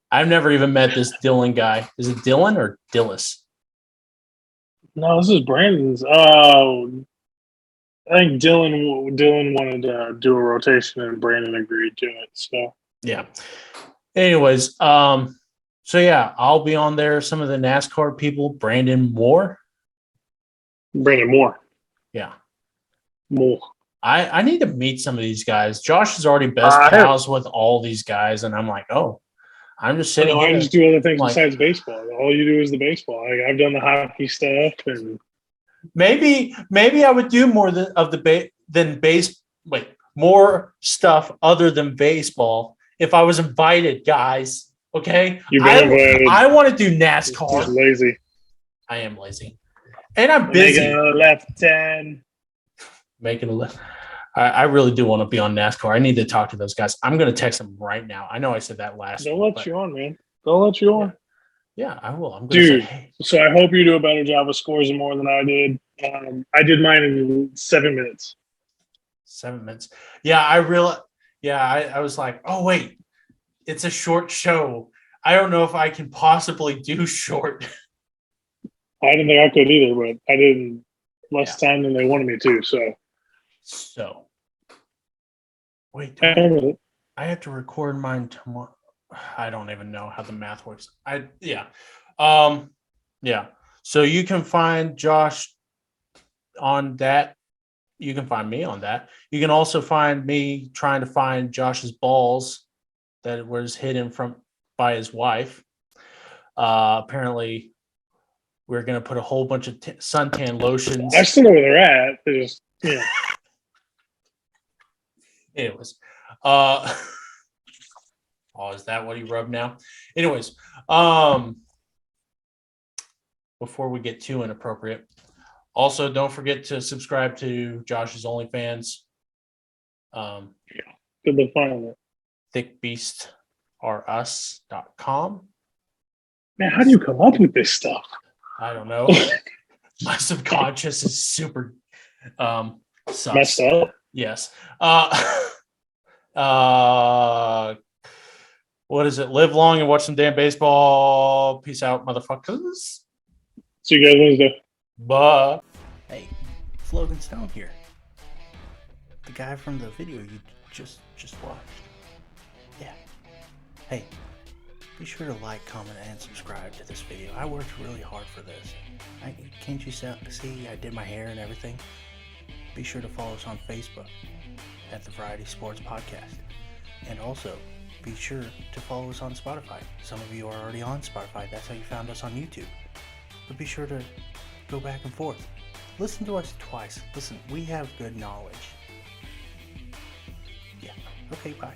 I've never even met this Dylan guy. Is it Dylan or Dillis? No, this is Brandon's. I think Dylan wanted to do a rotation and Brandon agreed to it. So yeah. Anyways, so yeah, I'll be on there. Some of the NASCAR people, Brandon Moore. Brandon Moore. Yeah. Moore. I need to meet some of these guys. Josh is already best pals with all these guys, and I'm like, oh, I'm just sitting here. I just do other things like, besides baseball. All you do is the baseball. I've done the hockey stuff, and maybe I would do more more stuff other than baseball if I was invited, guys. Okay, you've been invited. I want to do NASCAR. Just lazy. I am lazy, and I'm busy. Making a left turn. Making a left. I really do want to be on NASCAR. I need to talk to those guys. I'm going to text them right now. I know I said that last. They'll let you on, man. They'll let you on. Yeah, I will. I'm going Dude, to say, hey. So I hope you do a better job of scores more than I did. I did mine in 7 minutes. 7 minutes. Yeah, I was like, oh, wait, it's a short show. I don't know if I can possibly do short. I didn't think I could either, but I did in less time than they wanted me to. So, wait, I have to record mine tomorrow. I don't even know how the math works. Yeah. So you can find Josh on that. You can find me on that. You can also find me trying to find Josh's balls that was hidden by his wife. Apparently, we're going to put a whole bunch of suntan lotions. I still know where they're at. They're just, Anyways, is that what he rubbed now? Anyways, before we get too inappropriate, also don't forget to subscribe to Josh's OnlyFans. Good luck finding it. thickbeastarus.com. Man, how do you come up with this stuff? I don't know. My subconscious is super sus. Messed up. Yes. What is it? Live long and watch some damn baseball. Peace out, motherfuckers. See you guys Wednesday. Bye. Hey, it's Logan Stone here. The guy from the video you just watched. Yeah. Hey, be sure to like, comment, and subscribe to this video. I worked really hard for this. Can't you see I did my hair and everything? Be sure to follow us on Facebook at the Variety Sports Podcast. And also, be sure to follow us on Spotify. Some of you are already on Spotify. That's how you found us on YouTube. But be sure to go back and forth. Listen to us twice. Listen, we have good knowledge. Yeah. Okay, bye.